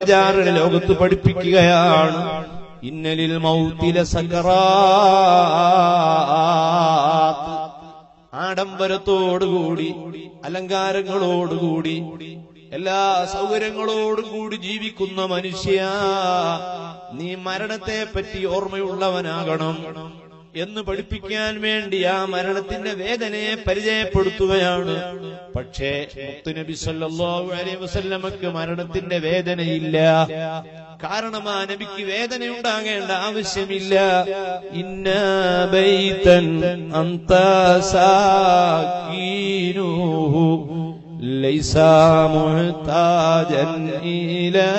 ബേജാറിനെ ലോകത്ത് പഠിപ്പിക്കുകയാണ്. ഇന്നലിൽ മൗതില സകറാത്ത്, ആഡംബരത്തോടുകൂടി അലങ്കാരങ്ങളോടുകൂടി എല്ലാ സൗകര്യങ്ങളോടും കൂടി ജീവിക്കുന്ന മനുഷ്യ, നീ മരണത്തെ പറ്റി ഓർമ്മയുള്ളവനാകണം എന്ന് പഠിപ്പിക്കാൻ വേണ്ടി ആ മരണത്തിന്റെ വേദനയെ പരിചയപ്പെടുത്തുകയാണ്. പക്ഷേ മുത്തുനബി സല്ലല്ലാഹു അലൈഹി വസല്ലമക്ക് മരണത്തിന്റെ വേദനയില്ല. കാരണം ആ നബിക്ക് വേദനയുണ്ടാകേണ്ട ആവശ്യമില്ല. ഇന്നാ ബൈതൻ അൻത സാകീനുഹു ലൈസ മുഹ്താജൻ ഇലാ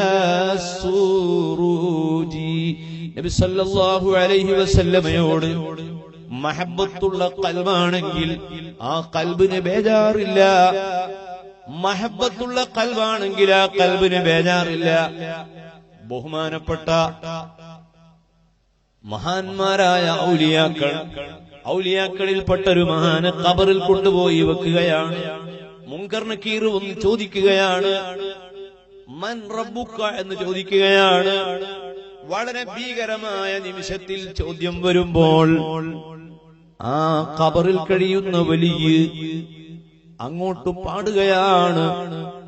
സുറൂജി. നബി സല്ലല്ലാഹു അലൈഹി വസല്ലമയോട് മഹബ്ബത്തുള്ള ഖൽബാണെങ്കിൽ ആ ഖൽബിന് ബേജാറില്ല. മഹബ്ബത്തുള്ള ഖൽബാണെങ്കിൽ ആ ഖൽബിന് ബേജാറില്ല. ബഹുമാനപ്പെട്ട മഹാന്മാരായ ഔലിയാക്കളിൽപ്പെട്ടൊരു മഹാന് ഖബറിൽ കൊണ്ടുപോയി വെക്കുകയാണ്. മുൻകർ നക്കീർ ഒന്ന് ചോദിക്കുകയാണ്, മൻ റബ്ബുക എന്ന് ചോദിക്കുകയാണ്. വളരെ ഭീകരമായ നിമിഷത്തിൽ ചോദ്യം വരുമ്പോൾ ആ ഖബറിൽ കഴിയുന്ന വലിയ അങ്ങോട്ട് പാടുകയാണ്.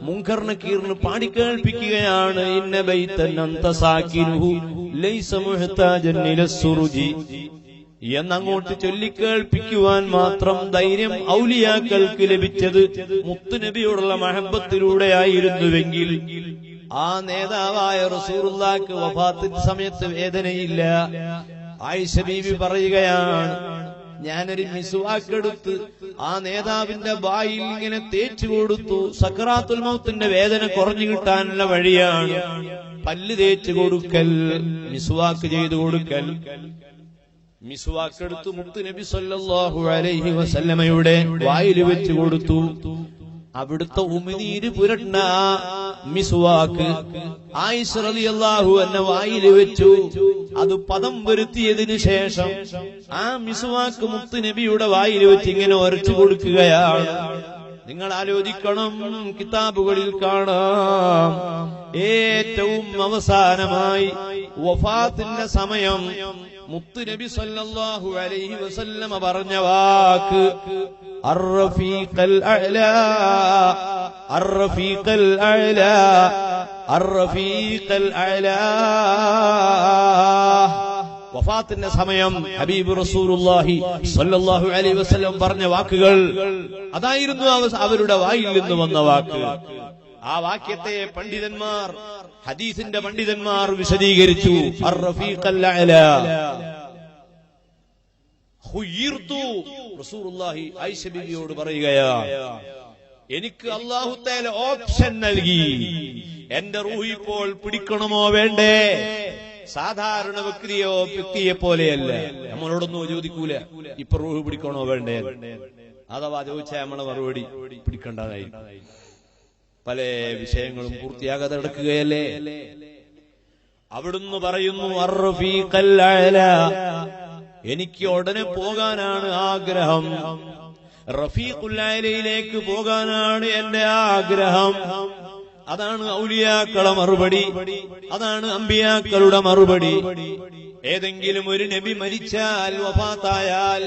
മുൻകർ നക്കീറിന് പാടിക്കേൾപ്പിക്കുകയാണ്, ഇന്ന ബൈതൻ അൻത സാകിനുഹു ലൈസ മുഹ്താജൻ ഇലസ്സുറുജി എന്നങ്ങോട്ട് ചൊല്ലിക്കേൾപ്പിക്കുവാൻ മാത്രം ധൈര്യം ഔലിയാക്കൾക്ക് ലഭിച്ചത് മുത്തുനബിയോടുള്ള മഹബത്തിലൂടെയായിരുന്നുവെങ്കിൽ ആ നേതാവായ റസൂലുള്ളാഹിക്ക് വഫാത്തിന്റെ സമയത്ത് വേദനയില്ല. ആയിഷ ബീവി പറയുകയാണ്, ഞാനൊരു മിസ്വാക്കെടുത്ത് ആ നേതാവിന്റെ വായിൽ ഇങ്ങനെ തേച്ചു കൊടുത്തു. സക്കറാത്തുൽ മൗത്തിന്റെ വേദന കുറഞ്ഞു കിട്ടാനുള്ള വഴിയാണ് പല്ല് തേച്ചു കൊടുക്കൽ, മിസ്വാക്ക് ചെയ്തു കൊടുക്കൽ. മിസ്വാക്കെടുത്ത് മുത്തുനബി സല്ലല്ലാഹു അലൈഹി വസല്ലമയുടെ വായിൽ വെച്ചു കൊടുത്തു. അവിടുത്തെ ഉമിനീര് പുരട്ട മിസ്വാക്ക് ആയിഷ റളിയല്ലാഹു അൻഹ വായിൽ വെച്ചു. അത് പദം വരുത്തിയതിനു ശേഷം ആ മിസ്വാക്ക് മുത്തുനബിയുടെ വായിൽ വെച്ച് ഇങ്ങനെ ഉരച്ചു കൊടുക്കുകയാണ്. നിങ്ങൾ ആലോചിക്കണം, കിതാബുകളിൽ കാണാം ഏറ്റവും അവസാനമായി വഫാത്തിന്റെ സമയം മുത്തുനബി സല്ലല്ലാഹു അലൈഹി വസല്ലമ പറഞ്ഞ വാക്ക് അർറഫീഖൽ അഅ്ലാ അർറഫീഖൽ അഅ്ലാ അർറഫീഖൽ അഅ്ലാ. വഫാത്തിന്റെ സമയം ഹബീബ് റസൂലുള്ളാഹി സ്വല്ലല്ലാഹു അലൈഹി വസല്ലം പറഞ്ഞ വാക്കുകൾ അതായിരുന്നു അവരുടെ വായിൽ നിന്ന് വന്ന വാക്ക്. ആ വാക്യത്തെ പണ്ഡിതന്മാർ, ഹദീസിന്റെ പണ്ഡിതന്മാർ വിശദീകരിച്ചു. അർറഫീഖൽ അഅ്ലാ ഖുയ്യിർതു, റസൂലുള്ളാഹി ആയിഷ ബീവിയോട് പറയുകയാ, എനിക്ക് അല്ലാഹു തആല ഓപ്ഷൻ നൽകി. എന്റെ റൂഹ് ഇപ്പോൾ പിടിക്കണമോ വേണ്ടേ? സാധാരണ വ്യക്തിയെ പോലെയല്ല. നമ്മളോടൊന്നും ചോദിക്കൂല ഇപ്പൊ റൂഹ് പിടിക്കണോ വേണ്ടേ. അഥവാ ചോദിച്ചാൽ നമ്മളെ മറുപടി പിടിക്കേണ്ടതായിരിക്കും. പല വിഷയങ്ങളും പൂർത്തിയാകാതെ കിടക്കുകയല്ലേ. അവിടുന്ന് പറയുന്നു, അർറഫീഖൽ അഅ്ലാ, എനിക്ക് ഉടനെ പോകാനാണ് ആഗ്രഹം. റഫീഖുൽ അഅ്ലയിലേക്ക് പോകാനാണ് എന്റെ ആഗ്രഹം. അതാണ് ഔലിയാക്കളുടെ മറുപടി, അതാണ് അമ്പിയാക്കളുടെ മറുപടി. ഏതെങ്കിലും ഒരു നബി മരിച്ചാൽ, വഫാത്തായാൽ,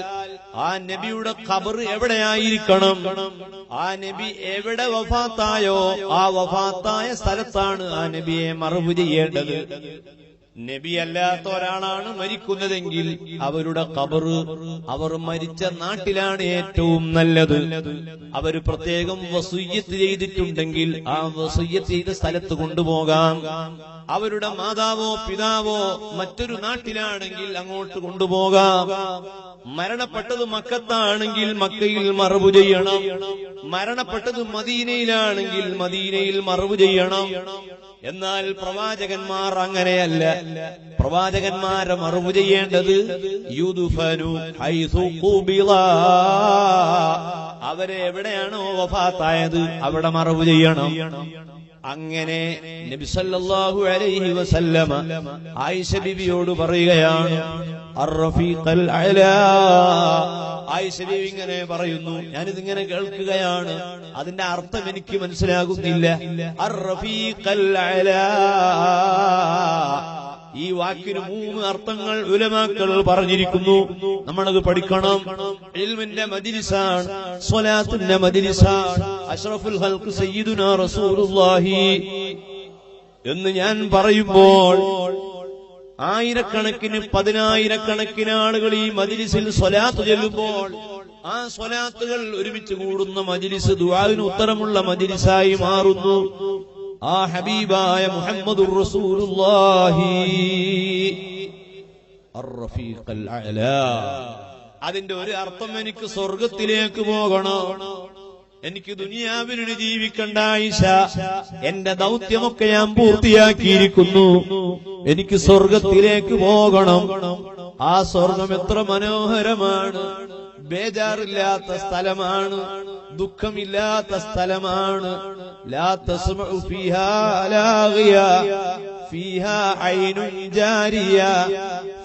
ആ നബിയുടെ ഖബർ എവിടെയായിരിക്കണം? ആ നബി എവിടെ വഫാത്തായോ ആ വഫാത്തായ സ്ഥലത്താണ് ആ നബിയെ മറവ് ചെയ്യേണ്ടത്. നബി അല്ലാത്ത ഒരാളാണ് മരിക്കുന്നതെങ്കിൽ അവരുടെ ഖബർ അവർ മരിച്ച നാട്ടിലാണ് ഏറ്റവും നല്ലത്. അവർ പ്രത്യേകം വസിയ്യത്ത് ചെയ്തിട്ടുണ്ടെങ്കിൽ ആ വസിയ്യത്ത് ചെയ്ത സ്ഥലത്ത് കൊണ്ടുപോകാം. അവരുടെ മാതാവോ പിതാവോ മറ്റൊരു നാട്ടിലാണെങ്കിൽ അങ്ങോട്ട് കൊണ്ടുപോകാം. മരണപ്പെട്ടത് മക്കത്താണെങ്കിൽ മക്കയിൽ മറവ് ചെയ്യണം. മരണപ്പെട്ടത് മദീനയിലാണെങ്കിൽ മദീനയിൽ മറവ് ചെയ്യണം. എന്നാൽ പ്രവാചകന്മാർ അങ്ങനെയല്ല. പ്രവാചകന്മാരെ മറവ് ചെയ്യേണ്ടത് യുദ്ഫനു ഹൈസു ഖുബിള, അവരെ എവിടെയാണോ വഫാത്തായത് അവിടെ മറവ് ചെയ്യണം. അങ്ങനെ നബി സല്ലല്ലാഹു അലൈഹി വസല്ലമ ആയിഷ ബിബിയോട് പറയുകയാണ്, അർറഫീഖൽ അഅ്ലാ ആയിഷ ബീവി ഇങ്ങനെ പറയുന്നു, ഞാനിതിങ്ങനെ കേൾക്കുകയാണ്, അതിന്റെ അർത്ഥം എനിക്ക് മനസ്സിലാകുന്നില്ല. അർ-റഫീഖൽ അലാ, ഈ വാക്കിന് 3 അർത്ഥങ്ങൾ ഉലമാക്കൾ പറഞ്ഞിരിക്കുന്നു. നമ്മളത് പഠിക്കണം. ഇൽമിന്റെ മജ്ലിസാണ്, സ്വലാത്തിന്റെ മജ്ലിസാണ്, അഷ്റഫുൽ ഖൽഖ് സയ്യിദുനാ റസൂലുള്ളാഹി എന്ന് ഞാൻ പറയുമ്പോൾ ആയിരക്കണക്കിന് 10,000-കണക്കിന് ആളുകൾ ഈ മജ്ലിസിൽ സ്വലാത്ത് ചൊല്ലുമ്പോൾ ആ സ്വലാത്തുകൾ ഒരുമിച്ച് കൂടുന്ന മജ്ലിസ് ദുആഇന് ഉത്തരമുള്ള മജ്ലിസായി മാറുന്നു. ആ ഹബീബായ മുഹമ്മദുർ റസൂലുള്ളാഹി അർ-റഫീഖൽ അഅ്ലാ. അതിന്റെ ഒരു അർത്ഥം എനിക്ക് സ്വർഗത്തിലേക്ക് പോകണം, എനിക്ക് ദുനിയാവിൽ ജീവിക്കണ്ട ആയിഷ, എന്റെ ദൗത്യമൊക്കെ ഞാൻ പൂർത്തിയാക്കിയിരിക്കുന്നു, എനിക്ക് സ്വർഗത്തിലേക്ക് പോകണം. ആ സ്വർഗം എത്ര മനോഹരമാണ്, ബേജാറില്ലാത്ത സ്ഥലമാണ്, ദുഃഖമില്ലാത്ത സ്ഥലമാണ്. ലാ തസ്മഉ ഫീഹാ ലാഗിയ ഫീഹാ ഐനുൻ ജാരിയ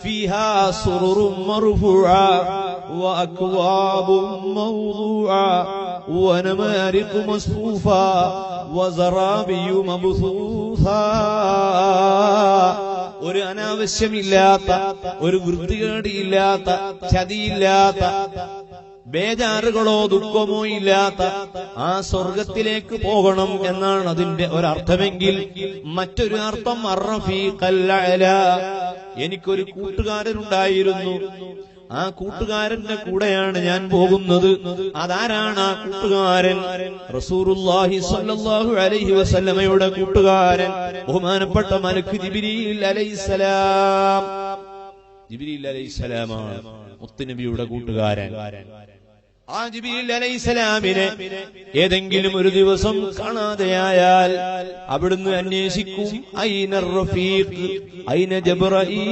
ഫീഹാ സുറുറും മർഫൂഅ വഅക്വാബും മൗദൂഅ വനമാരിഖു മസ്ഫൂഫ വസറാബിയു മബ്സൂസ. ഒരു അനാവശ്യമില്ലാത്ത, ഒരു വൃത്തികേടില്ലാത്ത, ചതിയില്ലാത്ത, ബേജാറുകളോ ദുഃഖമോ ഇല്ലാത്ത ആ സ്വർഗത്തിലേക്ക് പോകണം എന്നാണ് അതിന്റെ ഒരർത്ഥമെങ്കിൽ, മറ്റൊരു അർത്ഥം അർ-റഫീഖൽ അഅ്ലാ, എനിക്കൊരു കൂട്ടുകാരനുണ്ടായിരുന്നു, ആ കൂട്ടുകാരന്റെ കൂടെയാണ് ഞാൻ പോകുന്നത്. അതാരാണ് ആ കൂട്ടുകാരൻ? റസൂലുള്ളാഹി സ്വല്ലല്ലാഹു അലൈഹി വസല്ലമയുടെ കൂട്ടുകാരൻ, ബഹുമാനപ്പെട്ട മലക്ക് ജിബ്രീൽ അലൈഹിസ്സലാം. ജിബ്രീൽ അലൈഹിസ്സലാമാണ് മുത്തുനബിയുടെ കൂട്ടുകാരൻ. ആ ജിബ്രീൽ അലൈഹിസ്സലാമിനെ ഏതെങ്കിലും ഒരു ദിവസം കാണാതെയായാൽ അവിടുന്ന് അന്വേഷിക്കും, ഐന റഫീഖ്, ഐന ജിബ്രീൽ.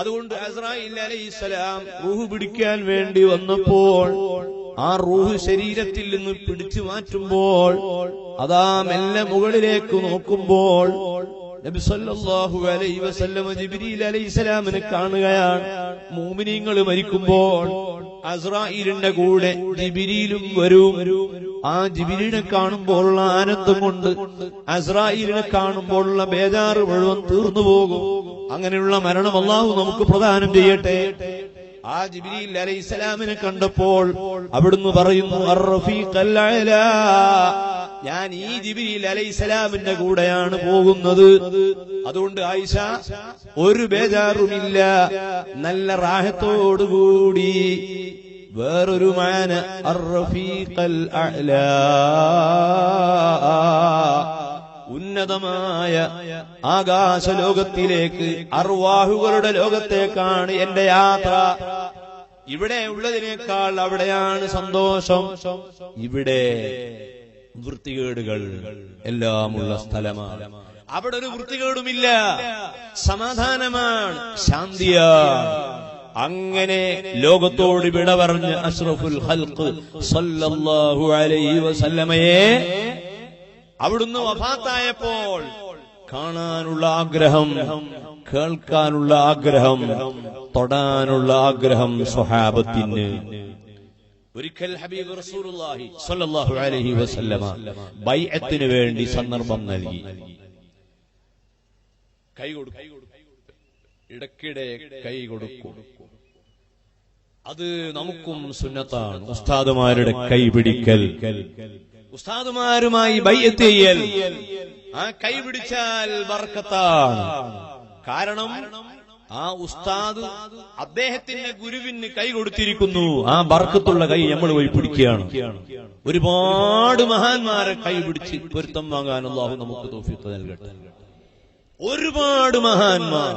അതുകൊണ്ട് അസ്രായീൽ അലൈഹിസ്സലാം റൂഹ് പിടിക്കാൻ വേണ്ടി വന്നപ്പോൾ ആ റൂഹ് ശരീരത്തിൽ നിന്ന് പിടിച്ചു മാറ്റുമ്പോൾ അതാ മെല്ലെ മുകളിലേക്ക് നോക്കുമ്പോൾ നബി സല്ലല്ലാഹു അലൈഹി വസല്ലം ജിബ്രീൽ അലൈഹിസ്സലാമിനെ കാണുകയാണ്. മുഅ്മിനീങ്ങൾ മരിക്കുമ്പോൾ അസ്രായീലിന്റെ കൂടെ ജിബ്രീലും വരും. ആ ജിബ്രീലിനെ കാണുമ്പോഴുള്ള ആനന്ദം കൊണ്ട് അസ്രായീലിനെ കാണുമ്പോഴുള്ള ബേജാറ് മുഴുവൻ തീർന്നു പോകും. അങ്ങനെയുള്ള മരണം അല്ലാഹു നമുക്ക് പ്രദാനം ചെയ്യട്ടെ. ആ ജിബ്രീൽ അലൈഹിസ്സലാമിനെ കണ്ടപ്പോൾ അവിടുന്ന് പറയുന്നു, അർ-റഫീഖൽ അഅ്ലാ, ഞാൻ ഈ ജിബ്രീൽ അലൈഹിസ്സലാമിന്റെ കൂടെയാണ് പോകുന്നത്. അതുകൊണ്ട് ആയിഷ ഒരു ബേജാറുമില്ല, നല്ല റാഹത്തോടുകൂടി. വേറൊരു മാന അർ-റഫീഖൽ അഅ്ലാ, ഉന്നതമായ ആകാശലോകത്തിലേക്ക്, അർവാഹുകളുടെ ലോകത്തേക്കാണ് എന്റെ യാത്ര. ഇവിടെ ഉള്ളതിനേക്കാൾ അവിടെയാണ് സന്തോഷം. ഇവിടെ വൃത്തികേടുകൾ എല്ലാമുള്ള സ്ഥലമാണ്, അവിടെ ഒരു വൃത്തികേടുമില്ല, സമാധാനമാണ്, ശാന്തിയാണ്. അങ്ങനെ ലോകത്തോട് വിട പറഞ്ഞ അഷ്റഫുൽ ഖൽഖ് സല്ലല്ലാഹു അലൈഹി വസല്ലമയെ അവിടുന്ന് വഫാത്തായപ്പോൾ കാണാനുള്ള ആഗ്രഹം, കേൾക്കാനുള്ള ആഗ്രഹം, തൊടാനുള്ള ആഗ്രഹം സ്വഹാബത്തിന്. ഒരിക്കൽ ഹബീബ് റസൂലുള്ളാഹി സ്വല്ലല്ലാഹു അലൈഹി വസല്ലമ ബൈഅത്തിന് വേണ്ടി സന്ദർഭം നൽകി. കൈ കൊടുക്കും, ഇടയ്ക്കിടെ കൈ കൊടുക്കും. അത് നമുക്കും സുന്നത്താണ്. ഉസ്താദുമാരുടെ കൈ പിടിക്കൽ, ഉസ്താദുമാരുമായി ബൈഅത്ത് ചെയ്യൽ, ആ കൈ പിടിച്ചാൽ ബർക്കത്താണ്. കാരണം ആ ഉസ്താദ് അദ്ദേഹത്തിന്റെ ഗുരുവിന് കൈ കൊടുത്തിരിക്കുന്നു. ആ ബർക്കത്തുള്ള കൈ നമ്മൾ പോയി പിടിക്കുകയാണ്. ഒരുപാട് മഹാന്മാരെ കൈ പിടിച്ച് പൊരുത്തം വാങ്ങാൻ അല്ലാഹു നമുക്ക് തൗഫീഖ് നൽകട്ടെ. ഒരുപാട് മഹാന്മാർ,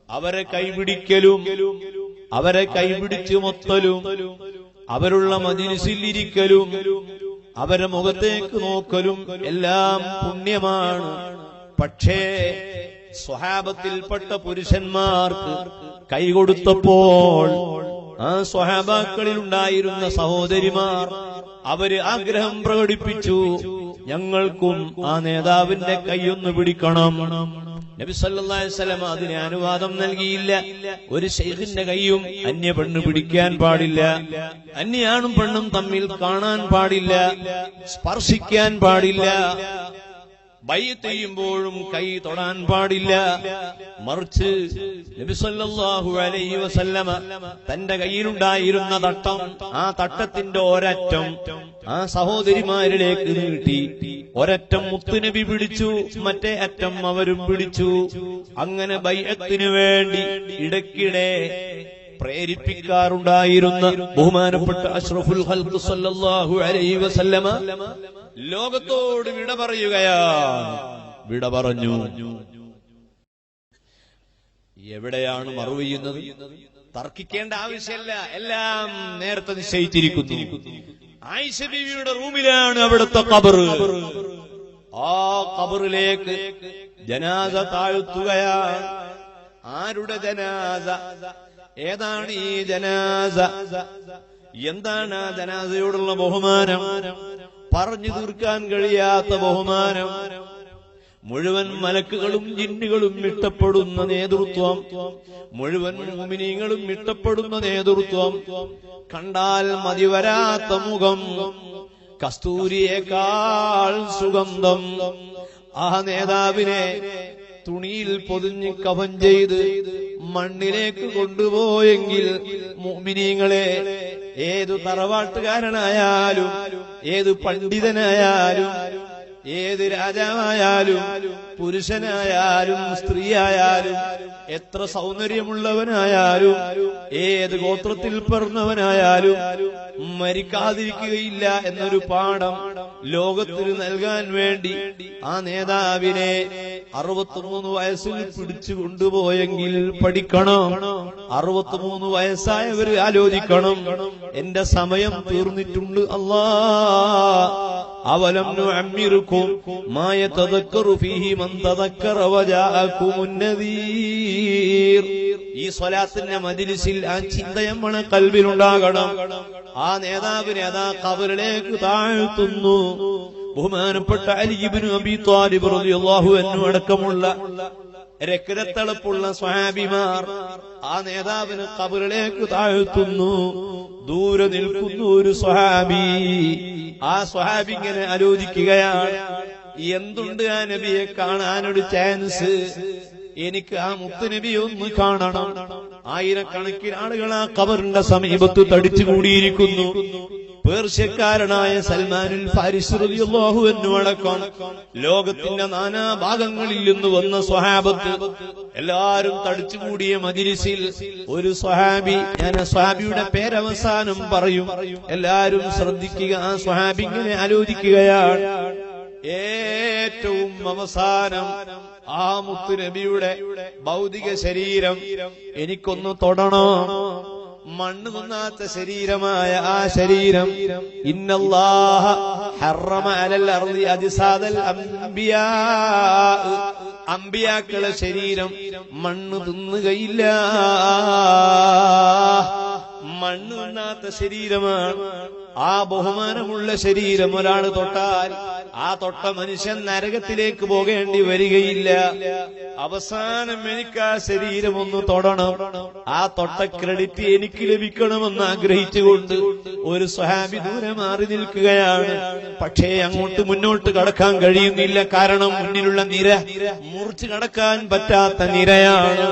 അവരെ കൈപിടിക്കലും അവരെ കൈപിടിച്ച് മൊത്തലും അവരുള്ള മജ്‌ലിസിൽ ഇരിക്കലും അവരെ മുഖത്തേക്ക് നോക്കലും എല്ലാം പുണ്യമാണ്. പക്ഷേ സ്വഹാബത്തിൽപ്പെട്ട പുരുഷന്മാർക്ക് കൈകൊടുത്തപ്പോൾ ആ സ്വഹാബാക്കളിൽ ഉണ്ടായിരുന്ന സഹോദരിമാർ അവര് ആഗ്രഹം പ്രകടിപ്പിച്ചു, ഞങ്ങൾക്കും ആ നേതാവിന്റെ കൈയൊന്ന് പിടിക്കണം, നബി സല്ലല്ലാഹു അലൈഹി വസല്ലം അതിന് അനുവാദം നൽകിയില്ല. ഒരു ശൈഖിന്റെ കൈയും അന്യ പെണ്ണ് പിടിക്കാൻ പാടില്ല, അന്യാണും പെണ്ണും തമ്മിൽ കാണാൻ പാടില്ല, സ്പർശിക്കാൻ പാടില്ല, ബൈഅത്ത് ചെയ്യുമ്പോഴും കൈ തൊടാൻ പാടില്ല. മറിച്ച് നബി സല്ലല്ലാഹു അലൈഹി വസല്ലമ തന്റെ കയ്യിലുണ്ടായിരുന്ന തട്ടം, ആ തട്ടത്തിന്റെ ഒരറ്റം ആ സഹോദരിമാരിലേക്ക് നീട്ടി. ഒരറ്റം മുത്തുനബി പിടിച്ചു, മറ്റേ അറ്റം അവരും പിടിച്ചു. അങ്ങനെ ബൈഅത്തിന് വേണ്ടി ഇടയ്ക്കിടെ പ്രേരിപ്പിക്കാറുണ്ടായിരുന്ന ബഹുമാനപ്പെട്ട അഷ്റഫുൽ ഖൽഖ് സല്ലല്ലാഹു അലൈഹി വസല്ലമ ലോകത്തോട് വിട പറയുകയാണ്. വിട പറഞ്ഞു. എവിടെയാണ് മറവ് ചെയ്യുന്നത്? തർക്കിക്കേണ്ട ആവശ്യമല്ല, എല്ലാം നേരത്തെ നിശ്ചയിച്ചിരിക്കുന്നു. ആയിഷ ബീവിയുടെ റൂമിലാണ് അവിടുത്തെ ഖബർ. ആ ഖബറിലേക്ക് ജനാസ താഴ്ത്തുകയാണ്. ആരുടെ ജനാസ? ഏതാണ് ഈ ജനാസ? എന്താണ് ആ ജനാസയോടുള്ള ബഹുമാനം? പറഞ്ഞു തീർക്കാൻ കഴിയാത്ത ബഹുമാനം. മുഴുവൻ മലക്കുകളും ജിന്നുകളും ഇഷ്ടപ്പെടുന്ന നേതൃത്വം, മുഴുവൻ മുഅ്മിനീങ്ങളും ഇഷ്ടപ്പെടുന്ന നേതൃത്വം, കണ്ടാൽ മതിവരാത്ത മുഖം, കസ്തൂരിയേക്കാൾ സുഗന്ധം. ആ നേതാവിനെ തുണിയിൽ പൊതിഞ്ഞ് കഫൻ ചെയ്ത് മണ്ണിലേക്ക് കൊണ്ടുപോയെങ്കിൽ മുഅ്മിനീങ്ങളെ, ഏതു തറവാട്ടുകാരനായാലും, ഏത് പണ്ഡിതനായാലും, ഏത് രാജാവായാലും, പുരുഷനായാലും, സ്ത്രീയായാലും, എത്ര സൗന്ദര്യമുള്ളവനായാലും, ഏത് ഗോത്രത്തിൽ പിറന്നവനായാലും മരിക്കാതിരിക്കുകയില്ല എന്നൊരു പാഠം ലോകത്തിന് നൽകാൻ വേണ്ടി ആ നേതാവിനെ 63 വയസ്സിൽ പിടിച്ചു കൊണ്ടുപോയെങ്കിൽ പഠിക്കണം. 63 വയസ്സായവർ ആലോചിക്കണം, എന്റെ സമയം തീർന്നിട്ടുണ്ട്. അവലം നുഅമ്മിറുക്കും മാ യതദക്കറു ഫീഹി മൻ തദക്കറ വജാഅകുമുൻ നദീർ. ഈ സ്വലാത്തിന്റെ മജ്ലിസിൽ ആ ചിന്ത നമ്മുടെ കൽബിലുണ്ടാകണം. ആ നേതാവിനെ അതാ ഖബറിലേക്ക് താഴ്ത്തുന്നു. ബഹുമാനപ്പെട്ട അലി ഇബ്നു അബീ ത്വാലിബ് റളിയല്ലാഹു അൻഹു അടക്കമുള്ള രക്തത്തിളപ്പുള്ള സ്വഹാബിമാർ ആ നേതാവിനെ ഖബറിലേക്ക് താഴ്ത്തുന്നു. ദൂരെ നിൽക്കുന്നു ഒരു സ്വഹാബി. ആ സ്വഹാബി ഇങ്ങനെ ആലോചിക്കുകയാണ്, എന്തുണ്ട് ആ നബിയെ കാണാനൊരു ചാൻസ്? എനിക്ക് ആ മുത്തുനബിയെ ഒന്ന് കാണണം. ആയിരക്കണക്കിന് ആളുകൾ ആ ഖബറിന്റെ സമീപത്ത് തടിച്ചുകൂടിയിരിക്കുന്നു. പേർഷ്യക്കാരനായ സൽമാനുൽ ഫാരിസ് റളിയല്ലാഹു അൻഹു അടക്കം ലോകത്തിന്റെ നാനാഭാഗങ്ങളിൽ നിന്ന് വന്ന സ്വഹാബത്ത് എല്ലാരും തടിച്ചുകൂടിയ മജ്ലിസിൽ ഒരു സ്വഹാബി, ഞാൻ ആ സ്വഹാബിയുടെ പേരവസാനം പറയും, എല്ലാരും ശ്രദ്ധിക്കുക. ആ സ്വഹാബി ഇങ്ങനെ ആലോചിക്കുകയാണ്, ഏറ്റവും അവസാനം ആ മുത്തുനബിയുടെ ഭൗതിക ശരീരം എനിക്കൊന്ന് തൊടണം. മണ്ണ് തിന്നാത്ത ശരീരമായ ആ ശരീരം, ഇന്നല്ലാഹ ഹറമ അലൽ അർളി അജ്സാദൽ അംബിയാ, അംബിയാക്കളുടെ ശരീരം മണ്ണ് തിന്നുകയില്ല. മണ്ണ് തിന്നാത്ത ശരീരമാണ്. ആ ബഹുമാനമുള്ള ശരീരം ഒരാൾ തൊട്ടാൽ ആ തൊട്ട മനുഷ്യൻ നരകത്തിലേക്ക് പോകേണ്ടി വരികയില്ല. അവസാനം എനിക്ക് ആ ശരീരം ഒന്ന് തൊടണം, ആ തൊട്ട ക്രെഡിറ്റ് എനിക്ക് ലഭിക്കണമെന്ന് ആഗ്രഹിച്ചുകൊണ്ട് ഒരു സ്വഹാബി ദൂരെ മാറി നിൽക്കുകയാണ്. പക്ഷേ അങ്ങോട്ട് മുന്നോട്ട് കടക്കാൻ കഴിയുന്നില്ല. കാരണം മുന്നിലുള്ള നിര മുറിച്ചു കടക്കാൻ പറ്റാത്ത നിരയാണ്.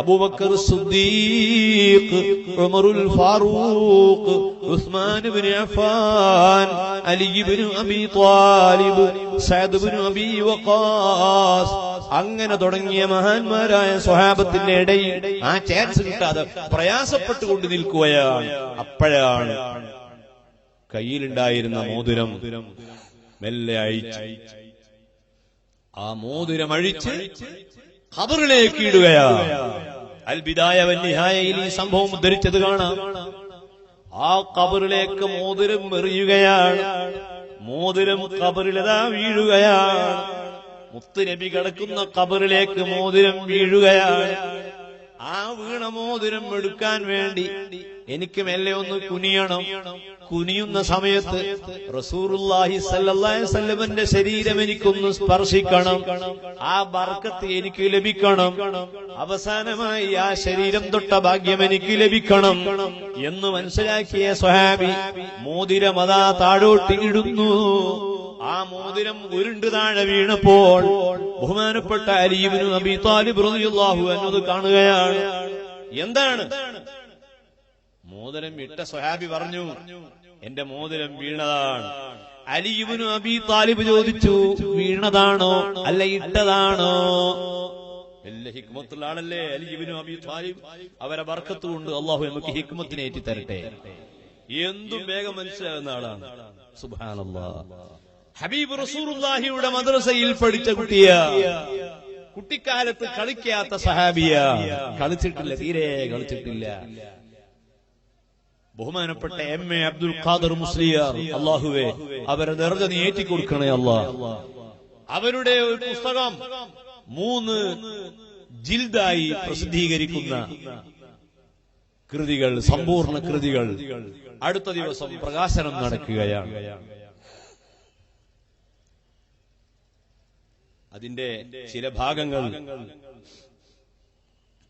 അബൂബക്കർ സിദ്ദീഖ്, ഉമറുൽ ഫാറൂഖ്, ഉസ്മാൻ ഇബ്നു അഫ്ഫാൻ, അലി ഇബ്നു അബീ ത്വാലിബ്, സഅദ് ഇബ്നു അബീ വഖാസ്, അങ്ങനെ തുടങ്ങിയ മഹാന്മാരായ സ്വഹാബത്തിന്റെ ഇടയിൽ ആ ചാൻസ് കിട്ടാതെ പ്രയാസപ്പെട്ടുകൊണ്ട് നിൽക്കുകയാണ്. അപ്പോഴാണ് കയ്യിലുണ്ടായിരുന്ന മോതിരം മെല്ലെ അഴിച്ച്, ആ മോതിരം അഴിച്ച് ഖബറിലേക്ക് ഇടുകയാണ്. അൽ ബിദായ വൻ നിഹായയിൽ ഈ സംഭവം ഉദ്ധരിച്ചത് കാണാം. ആ ഖബറിലേക്ക് മോതിരം എറിയുകയാണ്. മോതിരം ഖബറിലതാ വീഴുകയാണ്. മുത്തുനബി കിടക്കുന്ന ഖബറിലേക്ക് മോതിരം വീഴുകയാണ്. ആ വീണ മോതിരം എടുക്കാൻ വേണ്ടി എനിക്ക് മെല്ലെ ഒന്ന് കുനിയണം. കുനിയുന്ന സമയത്ത് റസൂലുള്ളാഹി സ്വല്ലല്ലാഹി അലൈഹി വസല്ലമയുടെ ശരീരം എനിക്കൊന്ന് സ്പർശിക്കണം. ആ ബർക്കത്ത് എനിക്ക് ലഭിക്കണം. അവസാനമായി ആ ശരീരം തൊട്ട ഭാഗ്യം എനിക്ക് ലഭിക്കണം എന്ന് മനസ്സിലാക്കിയ സ്വഹാബി മോതിരം അതാ താഴോട്ട് ഇടുന്നു. ആ മോതിരം ഉരുണ്ട് താഴെ വീണപ്പോൾ ബഹുമാനപ്പെട്ട അലി ഇബ്നു അബീ ത്വാലിബ് റളിയല്ലാഹു അൻഹു കാണുകയാണ്. എന്താണ്? മോതിരം ഇട്ട സ്വഹാബി പറഞ്ഞു, എന്റെ മോതിരം വീണതാണ്. അലി ഇബ്നു അബീ ത്വാലിബ് ചോദിച്ചു, വീണതാണോ അല്ല ഇട്ടതാണോ? വലിയ ഹിക്മത്തുള്ള ആളല്ലേ അലി ഇബ്നു അബീ ത്വാലിബ്. അവരെ ബർക്കത്ത് കൊണ്ട് അള്ളാഹു നമുക്ക് ഹിക്മത്തിനെ ഏറ്റി തരട്ടെ. എന്തും വേഗം മനസ്സിലാകുന്ന ആളാണ്. സുബ്ഹാനല്ലാഹ്. ഹബീബ് റസൂലുള്ളാഹിയുടെ മദ്രസയിൽ പഠിച്ച കുട്ടിയ, കുട്ടിക്കാലത്ത് കളിക്കാത്ത സഹാബിയ, കളിച്ചിട്ടില്ല, തീരെ കളിച്ചിട്ടില്ല. ബഹുമാനപ്പെട്ട എം.എ. അബ്ദുൽ ഖാദർ മുസ്ലിയാർ, അള്ളാഹുവേ അവരെ ദർജ നീ ഏറ്റിക്കൊടുക്കണേ അല്ലാഹ്. അവരുടെ ഒരു പുസ്തകം 3 ജിൽദായി പ്രസിദ്ധീകരിക്കുന്ന കൃതികൾ, സമ്പൂർണ്ണ കൃതികൾ അടുത്ത ദിവസം പ്രകാശനം നടക്കുകയാണ്. അതിന്റെ ചില ഭാഗങ്ങൾ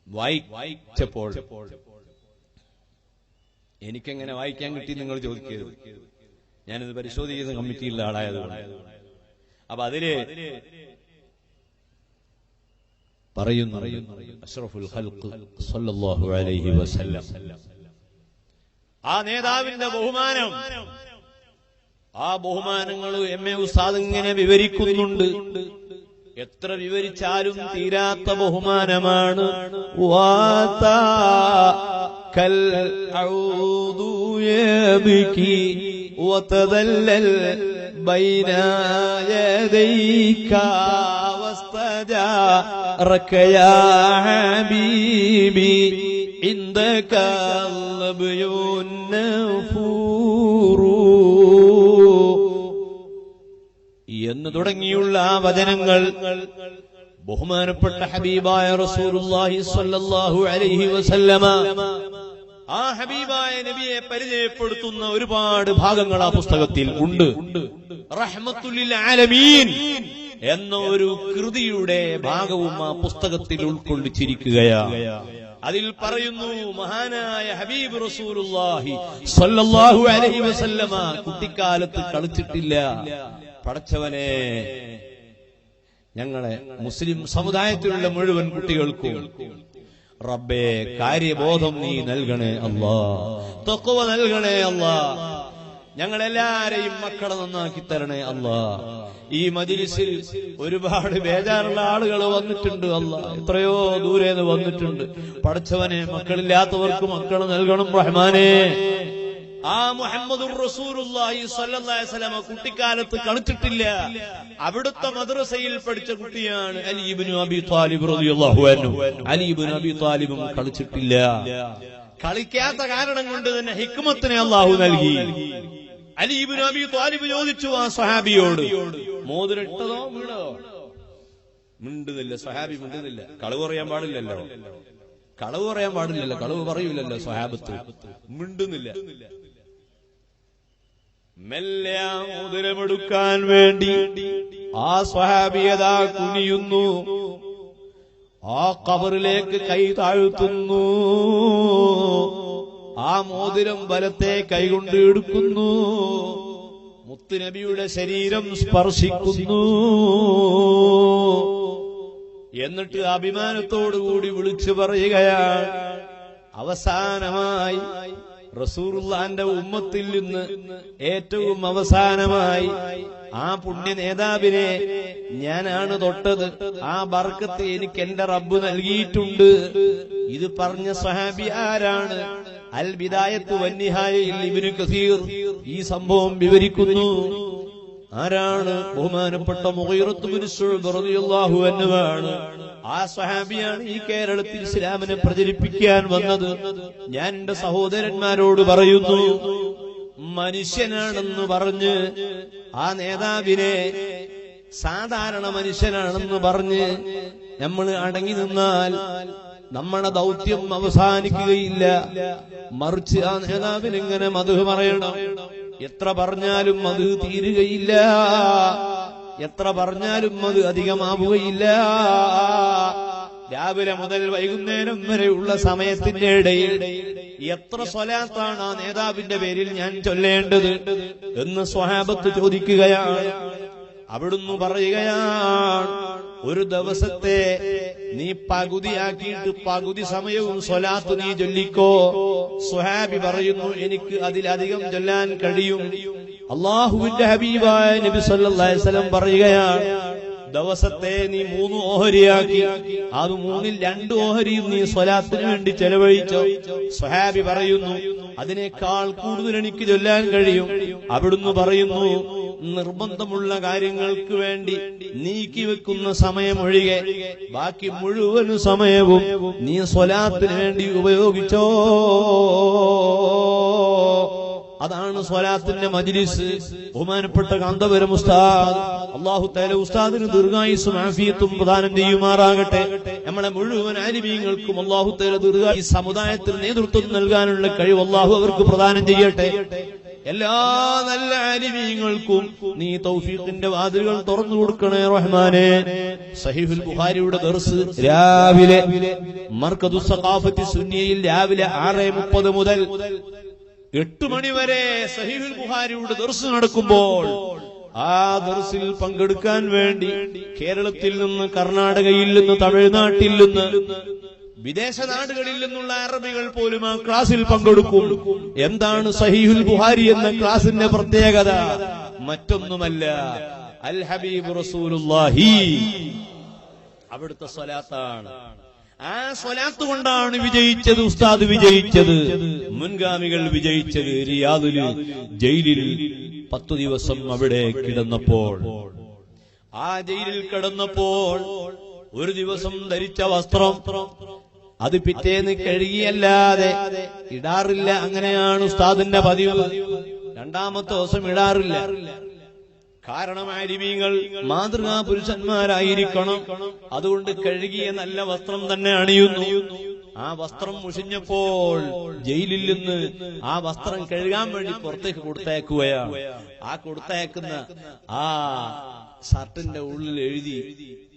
വായിച്ചപ്പോൾ എനിക്കെങ്ങനെ വായിക്കാൻ കിട്ടി നിങ്ങൾ ചോദിക്കരുത്. ഞാനിത് പരിശോധിക്കുന്ന കമ്മിറ്റിയിലുള്ള ആളായതുകൊണ്ട്. അപ്പൊ അതില് പറയുന്നു, അഷ്റഫുൽ ഖൽഖ് സല്ലല്ലാഹു അലൈഹി വസല്ലം, ആ നേതാവിന്റെ ബഹുമാനം, ആ ബഹുമാനങ്ങൾ എം.എ. ഉസ്താദ് ഇങ്ങനെ വിവരിക്കുന്നുണ്ട്. എത്ര വിവരിച്ചാലും തീരാത്ത ബഹുമാനമാണ്. بين يديك واستجارك يا حبيبي عندك اللبي النفور എന്ന് തുടങ്ങിയുള്ള ആ വചനങ്ങൾ ബഹുമാനപ്പെട്ട ഹബീബായ റസൂലുള്ളാഹി സ്വല്ലല്ലാഹു അലൈഹി വസല്ലമ ആ ഹബീബായ നബിയെ പരിചയപ്പെടുത്തുന്ന ഒരുപാട് ഭാഗങ്ങൾ ആ പുസ്തകത്തിൽ ഉണ്ട്. റഹ്മത്തുൽ ലിൽ ആലമീൻ എന്ന ഒരു കൃതിയുടെ ഭാഗവും ആ പുസ്തകത്തിൽ ഉൾക്കൊള്ളിച്ചിരിക്കുകയാണ്. അതിൽ പറയുന്നു, മഹാനായ ഹബീബ് റസൂലുള്ളാഹി സ്വല്ലല്ലാഹു അലൈഹി വസല്ലമ കുട്ടിക്കാലത്ത് കളിച്ചിട്ടില്ല. പടച്ചവനെ, ഞങ്ങളെ മുസ്ലിം സമുദായത്തിലുള്ള മുഴുവൻ കുട്ടികൾക്കും റബ്ബേ കാര്യബോധം നീ നൽകണേ അല്ലാ, തഖ്വ നൽകണേ അല്ലാ, ഞങ്ങളെല്ലാരെയും മക്കളെ നന്നാക്കി തരണേ അല്ലാ. ഈ മജ്ലിസിൽ ഒരുപാട് ബേജാറുള്ള ആളുകൾ വന്നിട്ടുണ്ട് അല്ലാ, എത്രയോ ദൂരേന്ന് വന്നിട്ടുണ്ട്. പടച്ചവനെ, മക്കളില്ലാത്തവർക്ക് മക്കൾ നൽകണം റഹ്മാനേ. ആ മുഹമ്മദുർ റസൂലുള്ളാഹി സ്വല്ലല്ലാഹി അലൈഹി വസല്ലം കുട്ടിക്കാലത്ത് കളിച്ചിട്ടില്ല. അവിടുത്തെ മദ്രസയിൽ പഠിച്ച കുട്ടിയാണ് അലി ഇബ്നു അബീ ത്വാലിബ് റളിയല്ലാഹു അൻഹു. അലി ഇബ്നു അബീ ത്വാലിബും കളിച്ചിട്ടില്ല. കളിക്കാത്ത കാരണം കൊണ്ട് തന്നെ ഹിക്മത്തിനെ അല്ലാഹു നൽകി. അലി ഇബ്നു അബീ ത്വാലിബ് ചോദിച്ചു ആ സ്വഹാബിയോട്, മോതിരം ഇട്ടതോ വീണതോ? മിണ്ടുന്നില്ല സ്വഹാബി, മിണ്ടുന്നില്ല. കളവ് പറയാൻ പാടില്ലല്ലോ, കളവ് പറയാൻ പാടില്ലല്ലോ, കളവ് പറയൂലല്ലോ സ്വഹാബത്ത്. മിണ്ടുന്നില്ല. മെല്ലെ ആ മോതിരമെടുക്കാൻ വേണ്ടി ആ സ്വഹാബിയതാ കുനിയുന്നു, ആ ഖബറിലേക്ക് കൈ താഴ്ത്തുന്നു, ആ മോതിരം വലത്തെ കൈകൊണ്ട് എടുക്കുന്നു, മുത്തുനബിയുടെ ശരീരം സ്പർശിക്കുന്നു. എന്നിട്ട് അഭിമാനത്തോടുകൂടി വിളിച്ചു പറയുകയാണ്, അവസാനമായി റസൂലുള്ളാഹിന്റെ ഉമ്മത്തിൽ നിന്ന് ഏറ്റവും അവസാനമായി ആ പുണ്യ നേതാവിനെ ഞാനാണ് തൊട്ടത്. ആ ബർക്കത്ത് എനിക്ക് എന്റെ റബ്ബ് നൽകിയിട്ടുണ്ട്. ഇത് പറഞ്ഞ സ്വഹാബി ആരാണ്? അൽ ബിദായത്ത് വന്നിഹായയിൽ ഇബ്നു കസീർ ഈ സംഭവം വിവരിക്കുന്നു. ആരാണ്? ബഹുമാനപ്പെട്ട മുഗീറത്ത് ബിൻ ശുഅബ് റളിയല്ലാഹു അൻഹു ആണ്. ആ സ്വഹാബിയാണ് ഈ കേരളത്തിൽ ഇസ്ലാമിനെ പ്രചരിപ്പിക്കാൻ വന്നത്. ഞാൻ എന്റെ സഹോദരന്മാരോട് പറയുന്നു, മനുഷ്യനാണെന്ന് പറഞ്ഞ് ആ നേതാവിനെ സാധാരണ മനുഷ്യനാണെന്ന് പറഞ്ഞ് നമ്മൾ അടങ്ങി നിന്നാൽ നമ്മുടെ ദൗത്യം അവസാനിക്കുകയില്ല. മറിച്ച് ആ നേതാവിന് ഇങ്ങനെ മദ്ഹ് പറയണം. എത്ര പറഞ്ഞാലും മദ്ഹ് തീരുകയില്ല, എത്ര പറഞ്ഞാലും അത് അധികമാവുകയില്ല. രാവിലെ മുതൽ വൈകുന്നേരം വരെയുള്ള സമയത്തിന്റെ ഇടയിൽ എത്ര സ്വലാത്താണ് ആ നേതാവിന്റെ പേരിൽ ഞാൻ ചൊല്ലേണ്ടത് എന്ന് സ്വഹാബത്ത് ചോദിക്കുകയാണ്. അവിടുന്ന് പറയുകയാണ്, ഒരു ദിവസത്തെ നീ പകുതിയാക്കിയിട്ട് പകുതി സമയവും സ്വലാത്ത് നീ ചൊല്ലിക്കോ. സ്വഹാബി പറയുന്നു, എനിക്ക് അതിലധികം ചൊല്ലാൻ കഴിയും. അള്ളാഹുവിന്റെ ഹബീബായ നബി സല്ലല്ലാഹു അലൈഹി വസല്ലം പറയുകയാണ്, ദിവസത്തെ നീ 3 ഓഹരിയാക്കി, അത് 3-ൽ 2 ഓഹരിയും നീ സ്വലാത്തിന് വേണ്ടി ചെലവഴിച്ചോ. സ്വഹാബി പറയുന്നു, അതിനേക്കാൾ കൂടുതൽ എനിക്ക് ചൊല്ലാൻ കഴിയും. അവിടുന്ന് പറയുന്നു, നിർബന്ധമുള്ള കാര്യങ്ങൾക്ക് വേണ്ടി നീക്കിവെക്കുന്ന സമയമൊഴികെ ബാക്കി മുഴുവൻ സമയവും നീ സ്വലാത്തിന് വേണ്ടി ഉപയോഗിച്ചോ. അതാണ് സ്വലാത്തിന്റെ മജ്ലിസ്. ബഹുമാനപ്പെട്ട കാന്തപുരം ഉസ്താദ്, അല്ലാഹു തആല ഉസ്താദിന് ദീർഘായുസ്സും ആഫിയത്തും പ്രദാനം ചെയ്യുമാറാകട്ടെ. നമ്മളെ മുഴുവൻ ആലിമീങ്ങൾക്കും അല്ലാഹു തആല ദീർഘായുസ്സും ഈ സമുദായത്തിന് നേതൃത്വം നൽകാനുള്ള കഴിവ് അല്ലാഹു അവർക്ക് പ്രദാനം ചെയ്യട്ടെ. എല്ലാ നല്ല ആലിമീങ്ങൾക്കും നീ തൗഫീഖിന്റെ വാതിലുകൾ തുറന്നു കൊടുക്കണേ റഹ്മാനെ. സഹീഹുൽ ബുഖാരിയുടെ ദർസ് രാവിലെ മർകദുസ് സഖാഫത്തി സുന്നിയയിൽ രാവിലെ 6:30 മുതൽ 8 മണി വരെ സഹീഹുൽ ബുഖാരിയുടെ ദർസ് നടക്കുമ്പോൾ ആ ദർസിൽ പങ്കെടുക്കാൻ വേണ്ടി കേരളത്തിൽ നിന്ന്, കർണാടകയിൽ നിന്ന്, തമിഴ്നാട്ടിൽ നിന്ന്, വിദേശ നാടുകളിൽ നിന്നുള്ള അറബികൾ പോലും ആ ക്ലാസിൽ പങ്കെടുക്കും. എന്താണ് സഹീഹുൽ ബുഖാരി എന്ന ക്ലാസിന്റെ പ്രത്യേകത? മറ്റൊന്നുമല്ല, അൽ ഹബീബ് റസൂലുള്ളാഹി അവിടുത്തെ സ്വലാത്താണ്. ആ സ്വലാത്ത് കൊണ്ടാണ് വിജയിച്ചത് ഉസ്താദ്, വിജയിച്ചത് മുൻഗാമികൾ വിജയിച്ചത്. റിയാദിൽ ജയിലിൽ 10 ദിവസം അവിടെ കിടന്നപ്പോൾ, ആ ജയിലിൽ കിടന്നപ്പോൾ ഒരു ദിവസം ധരിച്ച വസ്ത്രം അത് പിറ്റേന്ന് കഴുകിയല്ലാതെ ഇടാറില്ല. അങ്ങനെയാണ് ഉസ്താദിന്റെ പതിവ്. 2-ാമത്തെ ദിവസം ഇടാറില്ല. കാരണം ആലിമീങ്ങൾ മാതൃകാ പുരുഷന്മാരായിരിക്കണം. അതുകൊണ്ട് കഴുകിയ നല്ല വസ്ത്രം തന്നെ അണിയുന്നു. ആ വസ്ത്രം മുഷിഞ്ഞപ്പോൾ ജയിലിൽ നിന്ന് ആ വസ്ത്രം കഴുകാൻ വേണ്ടി പുറത്തേക്ക് കൊടുത്തയക്കുകയാണ്. ആ കൊടുത്തയക്കുന്ന ആ ഷർട്ടിന്റെ ഉള്ളിൽ എഴുതി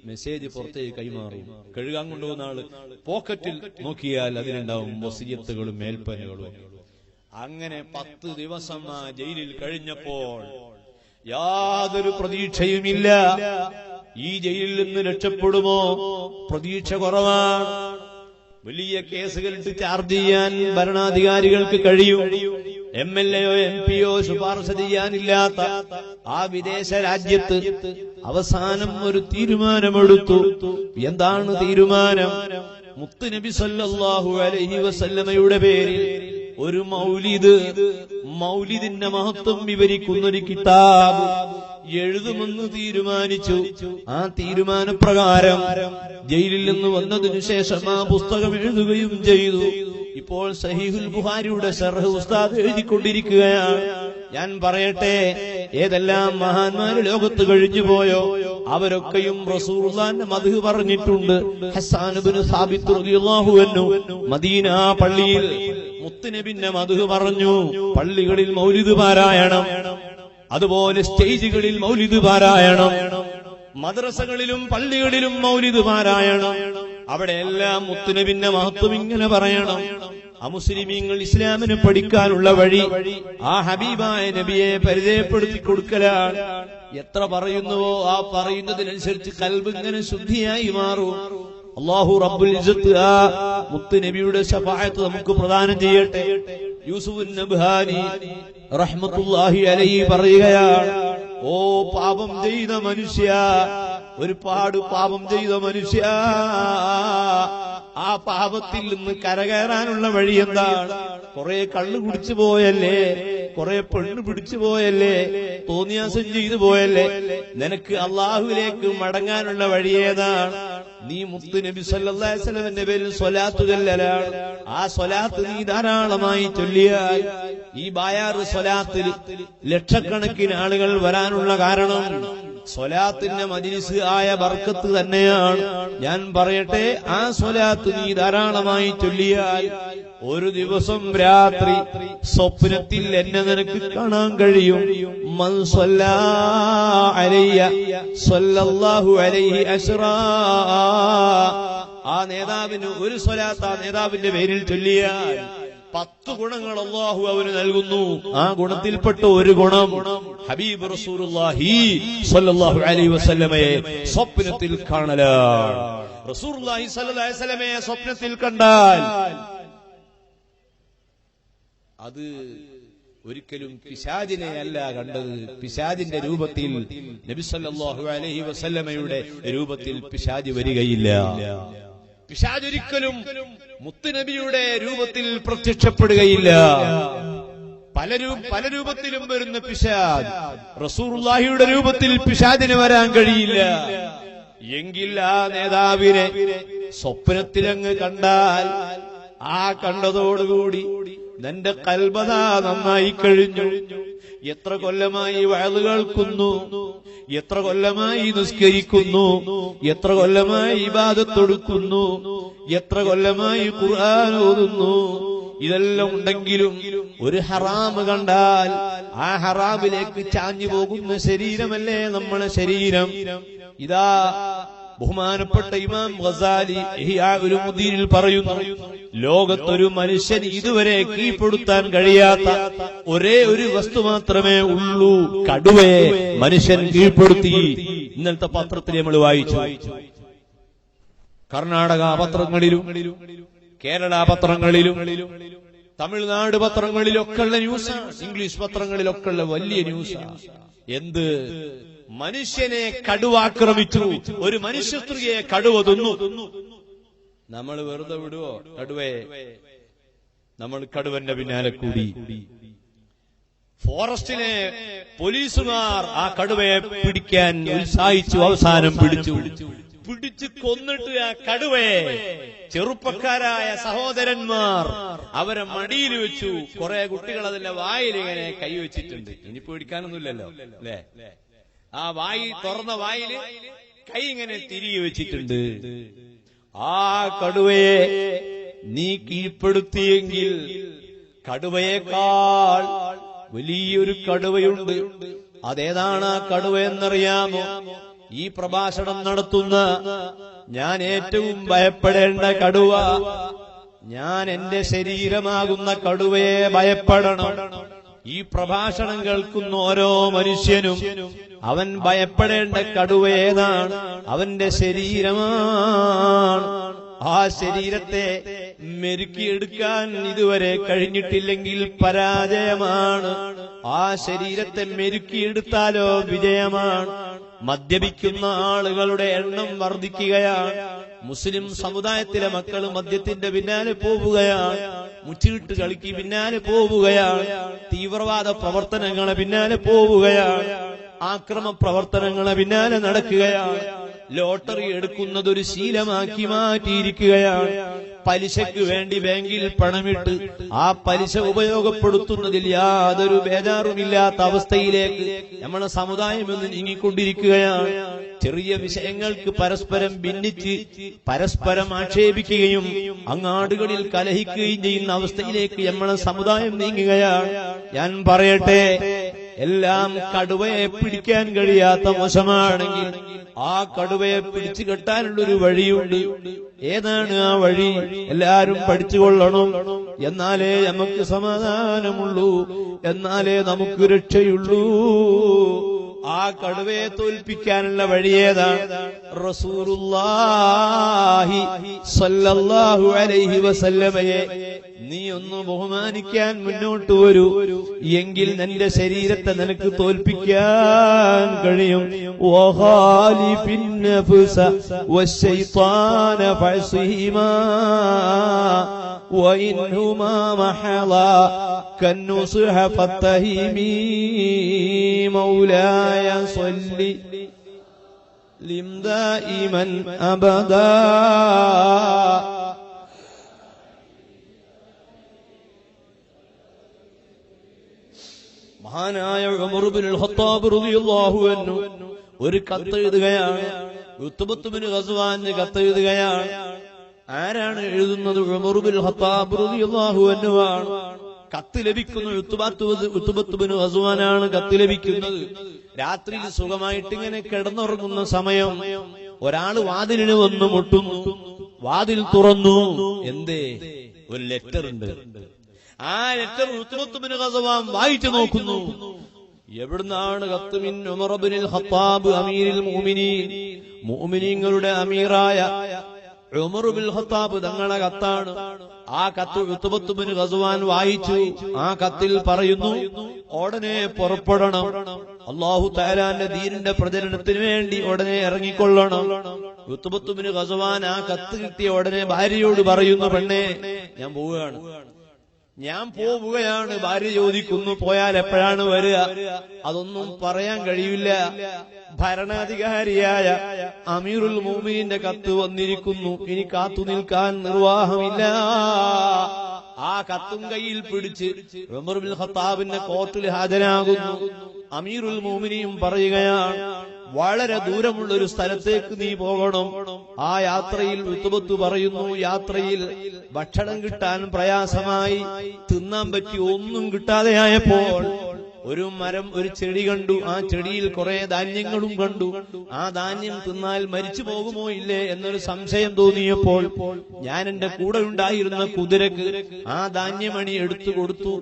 മെസ്സേജ് പുറത്തേക്ക് കൈമാറും. കഴുകാൻ കൊണ്ടുപോകുന്ന ആള് പോക്കറ്റിൽ നോക്കിയാൽ അതിനുണ്ടാവും വസിയത്തുകളും മേൽപ്പനകളും. അങ്ങനെ 10 ദിവസം ആ ജയിലിൽ കഴിഞ്ഞപ്പോൾ യാതൊരു പ്രതീക്ഷയുമില്ല. ഈ ജയിലിൽ നിന്ന് രക്ഷപ്പെടുമോ? പ്രതീക്ഷ കുറവാണ്. വലിയ കേസുകളിട്ട് ചാർജ് ചെയ്യാൻ ഭരണാധികാരികൾക്ക് കഴിയും. MLA-യോ MP-യോ ശുപാർശ ചെയ്യാനില്ലാത്ത ആ വിദേശ രാജ്യത്ത് അവസാനം ഒരു തീരുമാനമെടുത്തു. എന്താണ് തീരുമാനം? മുത്തുനബി സല്ലല്ലാഹു അലൈഹി വസല്ലമയുടെ പേരിൽ ഒരു മൗലിദിന്റെ മഹത്വം വിവരിക്കുന്നൊരു കിതാബ് എഴുതുമെന്ന് തീരുമാനിച്ചു. ആ തീരുമാനപ്രകാരം ജയിലിൽ നിന്ന് വന്നതിനു ശേഷം ആ പുസ്തകം എഴുതുകയും ചെയ്തു. ഇപ്പോൾ സഹീഹുൽ ബുഖാരിയുടെ ശർഹ് ഉസ്താദ് എഴുതിക്കൊണ്ടിരിക്കുകയാണ്. ഞാൻ പറയട്ടെ, ഏതെല്ലാം മഹാന്മാര് ലോകത്ത് കഴിഞ്ഞു പോയോ അവരൊക്കെയും റസൂലുള്ളാഹിന്റെ മദ്ഹ് പറഞ്ഞിട്ടുണ്ട്. ഹസ്സാൻ ഇബ്നു സാബിത്ത് റളിയല്ലാഹു അൻഹു മദീന പള്ളിയിൽ മുത്തുനബിന്റെ മദ്ഹ് പറഞ്ഞു. പള്ളികളിൽ മൗലിദ് പാരായണം, അതുപോലെ സ്റ്റേജുകളിൽ മൗലിദ് പാരായണം, മദ്രസകളിലും പള്ളികളിലും മൗലിദ് പാരായണം. അവിടെയെല്ലാം മുത്തുനബിന്റെ മഹത്വം ഇങ്ങനെ പറയണം. അമുസ്ലിമീങ്ങൾ ഇസ്ലാമിനെ പഠിക്കാനുള്ള വഴി ആ ഹബീബായ നബിയെ പരിചയപ്പെടുത്തി കൊടുക്കലാണ്. എത്ര പറയുന്നുവോ ആ പറയുന്നതിനനുസരിച്ച് ഖൽബ് ഇങ്ങനെ ശുദ്ധിയായി മാറും. അല്ലാഹു റബ്ബുൽ ഇസ്സത്ത് ആ മുത്തുനബിയുടെ ശഫാഅത്ത് നമുക്ക് പ്രദാനം ചെയ്യട്ടെ. യൂസുഫ് നബ്ഹാനി റഹ്മത്തുള്ളാഹി അലൈഹി പറയുകയാണ്, ഓ പാപം ചെയ്ത മനുഷ്യ, ഒരുപാട് പാപം ചെയ്ത മനുഷ്യ, ആ പാപത്തിൽ നിന്ന് കരകയറാനുള്ള വഴി എന്താണ്? കുറെ കള്ളു കുടിച്ചു പോയല്ലേ, കുറെ പെണ്ണ് പിടിച്ചു പോയല്ലേ, തോന്നിയാസം ചെയ്തു പോയല്ലേ, നിനക്ക് അള്ളാഹുവിലേക്ക് മടങ്ങാനുള്ള വഴി ഏതാണ്? നീ മുത്ത് നബി സല്ലല്ലാഹു അലൈഹി വസല്ലമയുടെ പേരിൽ സ്വലാത്ത് ചൊല്ലലാണ്. ആ സ്വലാത്ത് നീ ധാരാളമായി ചൊല്ലിയാൽ ഈ ബായാറ് സ്വലാത്തിൽ ലക്ഷക്കണക്കിന് ആളുകൾ വരാനുള്ള കാരണം സ്വലാത്തിന്റെ മജ്ലിസ് ആയ ബർക്കത്ത് തന്നെയാണ്. ഞാൻ പറയട്ടെ, ആ സ്വലാത്ത് നീ ധാരാളമായി ചൊല്ലിയാൽ ഒരു ദിവസം രാത്രി സ്വപ്നത്തിൽ എന്നെ നിനക്ക് കാണാൻ കഴിയും. മൻ സ്വല്ലാ അലയ്യ സ്വല്ലല്ലാഹു അലൈഹി അശ്റാ. ആ നേതാവിന് ഒരു സ്വലാത്ത് ആ നേതാവിന്റെ പേരിൽ ചൊല്ലിയാൽ 10 ഗുണങ്ങൾ അല്ലാഹു അവന് നൽകുന്നു. ആ ഗുണത്തിൽപ്പെട്ട ഒരു ഗുണം ഹബീബ് റസൂലുള്ളാഹി സ്വല്ലല്ലാഹു അലൈഹി വസല്ലമയെ സ്വപ്നത്തിൽ കാണലാണ്. റസൂലുള്ളാഹി സ്വല്ലല്ലാഹു അലൈഹി വസല്ലമയെ സ്വപ്നത്തിൽ കണ്ടാൽ അത് ഒരിക്കലും പിശാചിനെ അല്ല കണ്ടത്. പിശാചിന്റെ രൂപത്തിൽ നബി സല്ലല്ലാഹു അലൈഹി വസല്ലമയുടെ രൂപത്തിൽ പിശാച് വരികയില്ല. പിശാച് ഒരിക്കലും മുത്തുനബിയുടെ രൂപത്തിൽ പ്രത്യക്ഷപ്പെടുകയില്ല. പല രൂപത്തിലും വരുന്ന പിശാച് റസൂലുള്ളാഹിയുടെ രൂപത്തിൽ പിശാചിന് വരാൻ കഴിയില്ല. എങ്കിൽ ആ നേതാവിനെ സ്വപ്നത്തിലങ്ങ് കണ്ടാൽ ആ കണ്ടതോടുകൂടി നിന്റെ കൽബത നന്നായി കഴിഞ്ഞു. എത്ര കൊല്ലമായി വഅദ് കേൾക്കുന്നു, എത്ര കൊല്ലമായി നിസ്കരിക്കുന്നു, എത്ര കൊല്ലമായി ഇബാദത്ത് എടുക്കുന്നു, എത്ര കൊല്ലമായി ഖുർആൻ ഓതുന്നു. ഇതെല്ലാം ഉണ്ടെങ്കിലും ഒരു ഹറാമ് കണ്ടാൽ ആ ഹറാമിലേക്ക് ചാഞ്ഞു പോകുന്ന ശരീരമല്ലേ നമ്മളെ ശരീരം. ഇതാ ബഹുമാനപ്പെട്ട ഇമാം ഗസാലി ഇഹ്യാ ഉലൂമുദ്ദീനിൽ പറയുന്നു, ലോകത്തൊരു മനുഷ്യൻ ഇതുവരെ കീഴ്പ്പെടുത്താൻ കഴിയാത്ത ഒരേ ഒരു വസ്തു മാത്രമേ ഉള്ളൂ, കടുവയെ മനുഷ്യൻ കീഴ്പ്പെടുത്തി. ഇന്നലത്തെ പത്രത്തിൽ നമ്മൾ വായിച്ചു. കർണാടക പത്രങ്ങളിലും കേരള പത്രങ്ങളിലും തമിഴ്നാട് പത്രങ്ങളിലൊക്കെ ഉള്ള ന്യൂസാണ്, ഇംഗ്ലീഷ് പത്രങ്ങളിലൊക്കെ ഉള്ള വലിയ ന്യൂസാണ്. എന്ത്? മനുഷ്യനെ കടുവ ആക്രമിച്ചു, ഒരു മനുഷ്യ സ്ത്രീയെ കടുവ തിന്നു. നമ്മൾ വെറുതെ വിടുവോ കടുവയെ? നമ്മൾ കടുവന്റെ പിന്നാലെ കൂടി. ഫോറസ്റ്റിലെ പോലീസുകാർ ആ കടുവയെ പിടിക്കാൻ ഉത്സാഹിച്ചു. അവസാനം പിടിച്ചു കൊന്നിട്ട് ആ കടുവയെ ചെറുപ്പക്കാരായ സഹോദരന്മാർ അവരെ മടിയിൽ വെച്ചു. കുറെ കുട്ടികൾ അതിന്റെ വായിൽ ഇങ്ങനെ കൈവച്ചിട്ടുണ്ട്. ഇനി പേടിക്കാനൊന്നുമില്ലല്ലോ അല്ലേ? ആ വായി തുറന്ന വായില് കൈ ഇങ്ങനെ തിരികെ വെച്ചിട്ടുണ്ട്. ആ കടുവയെ നീ കീഴ്പ്പെടുത്തിയെങ്കിൽ കടുവയേക്കാൾ വലിയൊരു കടുവയുണ്ട്. അതേതാണ് ആ കടുവ എന്നറിയാമോ? ഈ പ്രഭാഷണം നടത്തുന്ന ഞാൻ ഏറ്റവും ഭയപ്പെടേണ്ട കടുവ, ഞാൻ എന്റെ ശരീരമാകുന്ന കടുവയെ ഭയപ്പെടണം. ഈ പ്രഭാഷണം കേൾക്കുന്ന ഓരോ മനുഷ്യനും അവൻ ഭയപ്പെടേണ്ട കടുവ ഏതാണ്? അവന്റെ ശരീരമാണ്. ആ ശരീരത്തെ മെരുക്കിയെടുക്കാൻ ഇതുവരെ കഴിഞ്ഞിട്ടില്ലെങ്കിൽ പരാജയമാണ്. ആ ശരീരത്തെ മെരുക്കിയെടുത്താലോ വിജയമാണ്. മദ്യപിക്കുന്ന ആളുകളുടെ എണ്ണം വർദ്ധിക്കുകയാണ്. മുസ്ലിം സമുദായത്തിലെ മക്കൾ മദ്യത്തിന്റെ പിന്നാലെ പോവുകയാണ്, മുച്ചിട്ട് കളിക്ക് പിന്നാലെ പോവുകയാണ്, തീവ്രവാദ പ്രവർത്തനങ്ങളെ പിന്നാലെ പോവുകയാണ്, ആക്രമ പ്രവർത്തനങ്ങളെ പിന്നാലെ നടക്കുകയാണ്. ലോട്ടറി എടുക്കുന്നത് ഒരു ശീലമാക്കി മാറ്റിയിരിക്കുകയാണ്. പലിശയ്ക്ക് വേണ്ടി ബാങ്കിൽ പണമിട്ട് ആ പലിശ ഉപയോഗപ്പെടുത്തുന്നതിൽ യാതൊരു ബേജാറുമില്ലാത്ത അവസ്ഥയിലേക്ക് നമ്മുടെ സമുദായം ഇന്ന് നീങ്ങിക്കൊണ്ടിരിക്കുകയാണ്. ചെറിയ വിഷയങ്ങൾക്ക് പരസ്പരം ഭിന്നിച്ച് പരസ്പരം ആക്ഷേപിക്കുകയും അങ്ങാടുകളിൽ കലഹിക്കുകയും ചെയ്യുന്ന അവസ്ഥയിലേക്ക് നമ്മുടെ സമുദായം നീങ്ങുകയാണ്. ഞാൻ പറയട്ടെ, എല്ലാം കടുവയെ പിടിക്കാൻ കഴിയാത്ത മോശമാണെങ്കിൽ ആ കടുവയെ പിടിച്ചു കെട്ടാനുള്ളൊരു വഴിയുണ്ട്. ഏതാണ് ആ വഴി? എല്ലാരും പഠിച്ചുകൊള്ളണം. എന്നാലേ നമുക്ക് സമാധാനമുള്ളൂ, എന്നാലേ നമുക്ക് രക്ഷയുള്ളൂ. ആ കടുവയെ തോൽപ്പിക്കാനുള്ള വഴി ഏതാണ്? റസൂലുള്ളാഹി സ്വല്ലല്ലാഹു അലൈഹി വസല്ലമയെ നീ ഒന്ന് ബഹുമാനിക്കാൻ മുന്നോട്ട് വരൂ, എങ്കിൽ നിന്റെ ശരീരത്തെ നിനക്ക് തോൽപ്പിക്കാൻ കഴിയും. വഖാലിഫിൻ നഫ്സ വശൈത്താന ഫഅസിഹിമാ വഇൻഹുമാ മഹളാ കന്നുസ്ഹ ഫത്തഹിമീ മൗലായ സ്വല്ലി ലിം ദായിമൻ അബദാ. മഹാനായ ഉമർ ഇബ്നുൽ ഖത്താബ് റളിയല്ലാഹു അൻഹു ഒരു കത്തെഴുതുകയാണ്. ഉത്ബത്ത് ബിൻ ഗസ്വാന് കത്തെഴുതുകയാണ്. ആരാണ് എഴുതുന്നത്? ഉമർ ബിൻ ഖത്താബ് റളിയല്ലാഹു അൻഹു ആണ്. കത്ത് ലഭിക്കുന്നു. ഉത്ബത്ത് ബിൻ ഗസ്വാനാണ് കത്ത് ലഭിക്കുന്നത്. രാത്രിയിൽ സുഖമായിട്ട് ഇങ്ങനെ കിടന്നുറങ്ങുന്ന സമയം ഒരാള് വാതിലിന് വന്ന് മുട്ടുന്നു. വാതിൽ തുറന്നു. എന്തേ? ഒരു ലെറ്റർ ഉണ്ട്. ആ ലെറ്റർ ഉത്ബത്ത് ബിൻ ഗസ്വാൻ വായിച്ചു നോക്കുന്നു. എവിടുന്നാണ് കത്ത്? മിൻ ഉമർ ബിൻ ഖത്താബ് അമീറുൽ മുഅ്മിനീൻ, മുഅ്മിനീങ്ങളുടെ അമീറായ ഉമർ ബിൻ ഖത്താബ് തങ്ങളുടെ കത്താണ്. ആ കത്ത് ഉത്ബത്ത് ബിൻ ഗസ്വാൻ വായിച്ചു. ആ കത്തിൽ പറയുന്നു, ഉടനെ പുറപ്പെടണം, അല്ലാഹു തആലാന്റെ ദീനിന്റെ പ്രചരണത്തിന് വേണ്ടി ഉടനെ ഇറങ്ങിക്കൊള്ളണം. ഉത്ബത്ത് ബിൻ ഗസ്വാൻ ആ കത്ത് കിട്ടിയ ഉടനെ ഭാര്യയോട് പറയുന്നു, പെണ്ണേ ഞാൻ പോവുകയാണ്. ഭാര്യ ചോദിക്കുന്നു, പോയാൽ എപ്പോഴാണ് വരിക? അതൊന്നും പറയാൻ കഴിയില്ല. ഭരണാധികാരിയായ അമീറുൽ മുഅ്മിനീന്റെ കത്ത് വന്നിരിക്കുന്നു, ഇനി കാത്തു നിൽക്കാൻ നിർവാഹമില്ല. ആ കത്തും കയ്യിൽ പിടിച്ച് ഉമർ ബിൻ ഖത്താബിന്റെ കോർട്ടിൽ ഹാജരാകുന്നു. അമീറുൽ മുഅ്മിനീൻ പറയുകയാണ്, വളരെ ദൂരമുള്ള ഒരു സ്ഥലത്തേക്ക് നീ പോകണം. ആ യാത്രയിൽ ഉത്ബത്ത് പറയുന്നു, യാത്രയിൽ ഭക്ഷണം കിട്ടാൻ പ്രയാസമായി, തിന്നാൻ പറ്റി ഒന്നും കിട്ടാതെയായപ്പോൾ ഒരു മരം, ഒരു ചെടി കണ്ടു. ആ ചെടിയിൽ കുറെ ധാന്യങ്ങളും കണ്ടു. ആ ധാന്യം തിന്നാൽ മരിച്ചു പോകുമോ ഇല്ലേ എന്നൊരു സംശയം തോന്നിയപ്പോൾ ഞാൻ എന്റെ കൂടെ ഉണ്ടായിരുന്ന കുതിരക്ക് ആ ധാന്യമണി എടുത്തു കൊടുത്തു.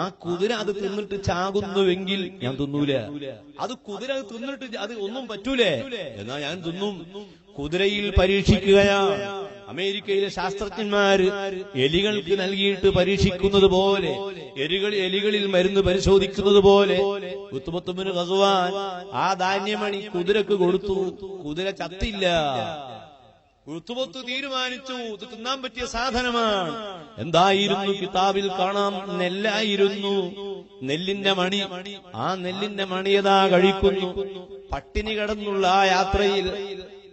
ആ കുതിര അത് തിന്നിട്ട് ചാകുന്നുവെങ്കിൽ ഞാൻ തിന്നൂല. അത് കുതിര തിന്നിട്ട് അത് ഒന്നും പറ്റൂലേ, എന്നാ ഞാൻ തിന്നും. കുതിരയിൽ പരീക്ഷിക്കുകയാണ്. അമേരിക്കയിലെ ശാസ്ത്രജ്ഞന്മാര് എലികൾക്ക് നൽകിയിട്ട് പരീക്ഷിക്കുന്നത് പോലെ, എലികളിൽ മരുന്ന് പരിശോധിക്കുന്നത് പോലെ ഉത്ബത്ത് ബിൻ ഗസ്വാൻ ആ ധാന്യമണി കുതിരക്ക് കൊടുത്തു. കുതിര ചത്തില്ല. ഉത്ബത്ത് തീരുമാനിച്ചു, ഇത് തിന്നാൻ പറ്റിയ സാധനമാണ്. എന്തായിരുന്നു? കിതാബിൽ കാണാം, നെല്ലായിരുന്നു. നെല്ലിന്റെ മണി. ആ നെല്ലിന്റെ മണിയതാ കഴിക്കുന്നു. പട്ടിണി കിടന്നുള്ള ആ യാത്രയിൽ